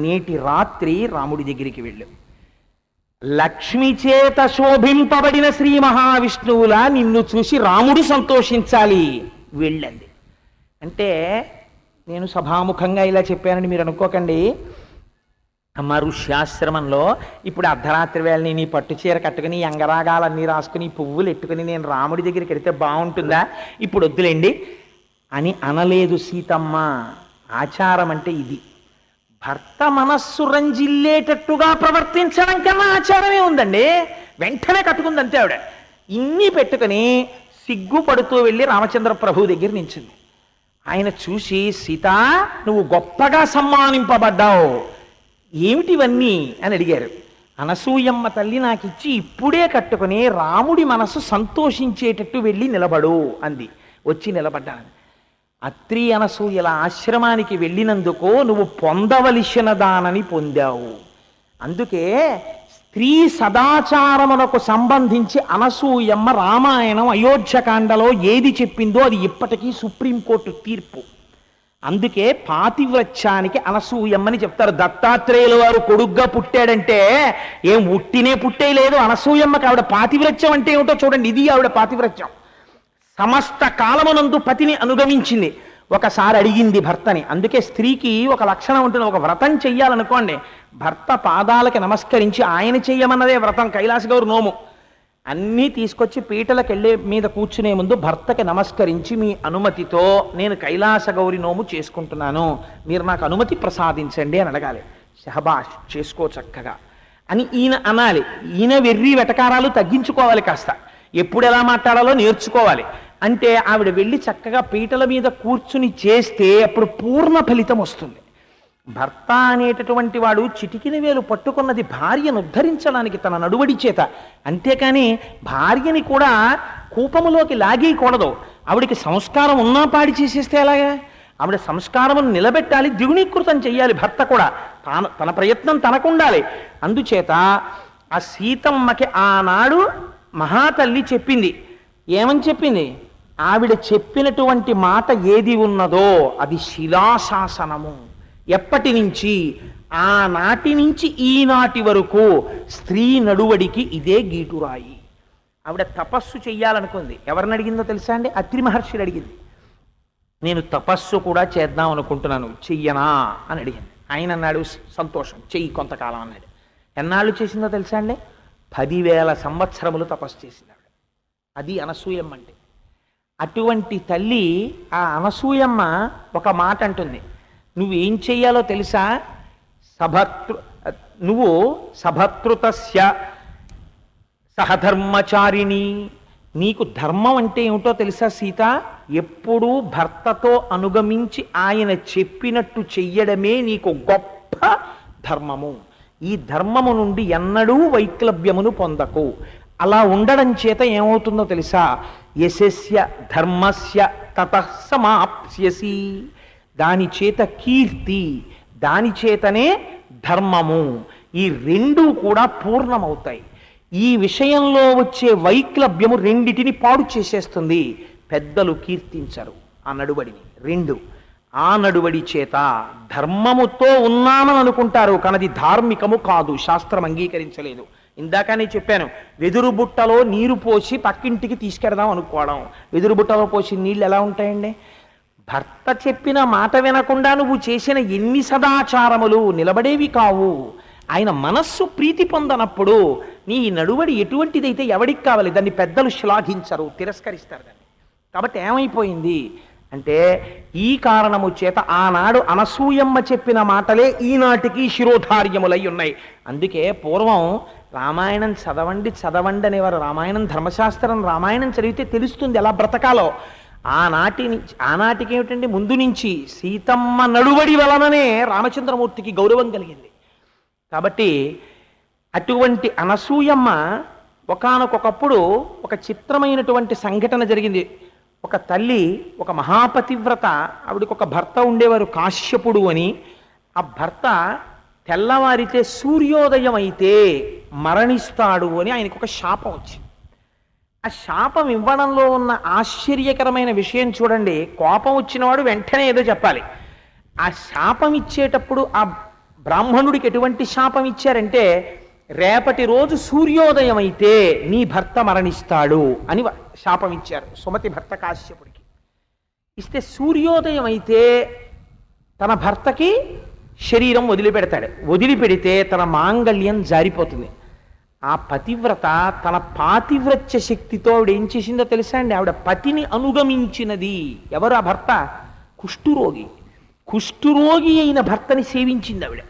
నేటి రాత్రి రాముడి దగ్గరికి వెళ్ళు. లక్ష్మి చేత శోభింపబడిన శ్రీ మహావిష్ణువులా నిన్ను చూసి రాముడు సంతోషించాలి, వెళ్ళండి. అంటే నేను సభాముఖంగా ఇలా చెప్పానని మీరు అనుకోకండి. అమ్మ ఋష్యాశ్రమంలో ఇప్పుడు అర్ధరాత్రి వేళని నీ పట్టు చీర కట్టుకుని అంగరాగాలన్నీ రాసుకుని పువ్వులు ఎట్టుకుని నేను రాముడి దగ్గరికి వెళితే బాగుంటుందా, ఇప్పుడు వద్దులేండి అని అనలేదు సీతమ్మ. ఆచారం అంటే ఇది. భర్త మనస్సు రంజిల్లేటట్టుగా ప్రవర్తించడం కన్నా ఆచారమే ఉందండి. వెంటనే కట్టుకుంది అంతే ఆవిడ. ఇన్ని పెట్టుకుని సిగ్గుపడుతూ వెళ్ళి రామచంద్ర ప్రభు దగ్గర నించింది. ఆయన చూసి, సీత నువ్వు గొప్పగా సమ్మానింపబడ్డావు, ఏమిటివన్నీ అని అడిగారు. అనసూయమ్మ తల్లి నాకు ఇచ్చి ఇప్పుడే కట్టుకుని రాముడి మనస్సు సంతోషించేటట్టు వెళ్ళి నిలబడు అంది. వచ్చి నిలబడ్డాను. అత్రి అనసూయల ఆశ్రమానికి వెళ్ళినందుకు నువ్వు పొందవలసిన దానని పొందావు. అందుకే స్త్రీ సదాచారమునకు సంబంధించి అనసూయమ్మ రామాయణం అయోధ్యకాండలో ఏది చెప్పిందో అది ఇప్పటికీ సుప్రీంకోర్టు తీర్పు. అందుకే పాతివ్రత్యానికి అనసూయమ్మని చెప్తారు. దత్తాత్రేయుల వారు కొడుగ్గా పుట్టాడంటే ఏం ఉట్టినే పుట్టేయలేదు. అనసూయమ్మకి ఆవిడ పాతివ్రత్యం అంటే ఏమిటో చూడండి. ఇది ఆవిడ పాతివ్రత్యం. సమస్త కాలమునందు పతిని అనుగమించింది. ఒకసారి అడిగింది భర్తని. అందుకే స్త్రీకి ఒక లక్షణం ఉంటుంది. ఒక వ్రతం చెయ్యాలనుకోండి, భర్త పాదాలకి నమస్కరించి ఆయన చెయ్యమన్నదే వ్రతం. కైలాసగౌరి నోము అన్నీ తీసుకొచ్చి పీటలకు వెళ్ళే మీద కూర్చునే ముందు భర్తకి నమస్కరించి, మీ అనుమతితో నేను కైలాసగౌరి నోము చేసుకుంటున్నాను, మీరు నాకు అనుమతి ప్రసాదించండి అని అడగాలి. షహబాష్, చేసుకో చక్కగా అని ఈయన అనాలి. ఈయన వెర్రి వెటకారాలు తగ్గించుకోవాలి. కాస్త ఎప్పుడు ఎలా మాట్లాడాలో నేర్చుకోవాలి. అంటే ఆవిడ వెళ్ళి చక్కగా పీటల మీద కూర్చుని చేస్తే అప్పుడు పూర్ణ ఫలితం వస్తుంది. భర్త అనేటటువంటి వాడు చిటికిన వేలు పట్టుకున్నది భార్యను ఉద్ధరించడానికి తన నడువడి చేత. అంతేకాని భార్యని కూడా కూపములోకి లాగేయకూడదు. ఆవిడికి సంస్కారం ఉన్నా పాడి చేసేస్తే ఎలాగా? ఆవిడ సంస్కారమును నిలబెట్టాలి, ద్విగుణీకృతం చెయ్యాలి. భర్త కూడా తన ప్రయత్నం తనకుండాలి. అందుచేత ఆ సీతమ్మకి ఆనాడు మహాతల్లి చెప్పింది. ఏమని చెప్పింది? ఆవిడ చెప్పినటువంటి మాట ఏది ఉన్నదో అది శిలాశాసనము. ఎప్పటి నుంచి? ఆనాటి నుంచి ఈనాటి వరకు స్త్రీ నడువడికి ఇదే గీటురాయి. ఆవిడ తపస్సు చెయ్యాలనుకుంది. ఎవరిని అడిగిందో తెలుసా అండి? అత్రి మహర్షిని అడిగింది. నేను తపస్సు కూడా చేద్దాం అనుకుంటున్నాను, చెయ్యనా అని అడిగింది. ఆయన అన్నాడు, సంతోషం, చెయ్యి కొంతకాలం అన్నాడు. ఎన్నాళ్ళు చేసిందో తెలుసా అండి? 10,000 సంవత్సరములు తపస్సు చేసింది ఆవిడ. అది అనసూయమ్మ అంటే. అటువంటి తల్లి ఆ అనసూయమ్మ ఒక మాట అంటుంది. నువ్వేం చెయ్యాలో తెలుసా? నువ్వు సభతృతస్య సహధర్మచారిణి. నీకు ధర్మం అంటే ఏమిటో తెలుసా సీత? ఎప్పుడూ భర్తతో అనుగమించి ఆయన చెప్పినట్టు చెయ్యడమే నీకు గొప్ప ధర్మము. ఈ ధర్మము నుండి ఎన్నడూ వైక్లభ్యమును పొందకు. అలా ఉండడం చేత ఏమవుతుందో తెలుసా? యశస్య ధర్మస్య తతః సమాప్స్యసి. దాని చేత కీర్తి, దాని చేతనే ధర్మము, ఈ రెండూ కూడా పూర్ణమవుతాయి. ఈ విషయంలో వచ్చే వైక్లభ్యము రెండిటిని పాడు చేసేస్తుంది. పెద్దలు కీర్తించరు ఆ నడువడిని. రెండు, ఆ నడువడి చేత ధర్మముతో ఉన్నామని అనుకుంటారు, కనది ధార్మికము కాదు, శాస్త్రం అంగీకరించలేదు. ఇందాకనే చెప్పాను, వెదురు బుట్టలో నీరు పోసి పక్కింటికి తీసుకెడదాం అనుకోవడం. వెదురు బుట్టలో పోసి నీళ్ళు ఎలా ఉంటాయండి? భర్త చెప్పిన మాట వినకుండా నువ్వు చేసిన ఎన్ని సదాచారములు నిలబడేవి కావు. ఆయన మనస్సు ప్రీతి పొందనప్పుడు నీ నడువడి ఎటువంటిదైతే ఎవడికి కావాలి? దాన్ని పెద్దలు శ్లాఘించరు, తిరస్కరిస్తారు దాన్ని. కాబట్టి ఏమైపోయింది అంటే, ఈ కారణము చేత ఆనాడు అనసూయమ్మ చెప్పిన మాటలే ఈనాటికి శిరోధార్యములై ఉన్నాయి. అందుకే పూర్వం రామాయణం చదవండి చదవండి అనేవారు. రామాయణం ధర్మశాస్త్రం, రామాయణం చదివితే తెలుస్తుంది ఎలా బ్రతకాలో. ఆనాటికి ఏమిటండి, ముందు నుంచి సీతమ్మ నడువడి వలననే రామచంద్రమూర్తికి గౌరవం కలిగింది. కాబట్టి అటువంటి అనసూయమ్మ ఒకానొకప్పుడు ఒక చిత్రమైనటువంటి సంఘటన జరిగింది. ఒక తల్లి, ఒక మహాపతివ్రత, ఆవిడకి ఒక భర్త ఉండేవారు కాశ్యపుడు అని. ఆ భర్త తెల్లవారితే సూర్యోదయం అయితే మరణిస్తాడు అని ఆయనకు ఒక శాపం వచ్చింది. ఆ శాపం ఇవ్వడంలో ఉన్న ఆశ్చర్యకరమైన విషయం చూడండి. కోపం వచ్చినవాడు వెంటనే ఏదో చెప్పాలి. ఆ శాపం ఇచ్చేటప్పుడు ఆ బ్రాహ్మణుడికి ఎటువంటి శాపం ఇచ్చారంటే, రేపటి రోజు సూర్యోదయం అయితే నీ భర్త మరణిస్తాడు అని శాపం ఇచ్చారు సుమతి భర్త కాశ్యపుడికి. ఇస్తే సూర్యోదయం అయితే తన భర్తకి శరీరం వదిలిపెడతాడు. వదిలిపెడితే తన మాంగళ్యం జారిపోతుంది. ఆ పతివ్రత తన పాతివ్రత్య శక్తితో ఆవిడ ఏం చేసిందో తెలుసా అండి? ఆవిడ పతిని అనుగమించినది. ఎవరు ఆ భర్త? కుష్ఠురోగి. కుష్ఠురోగి అయిన భర్తని సేవించింది ఆవిడ.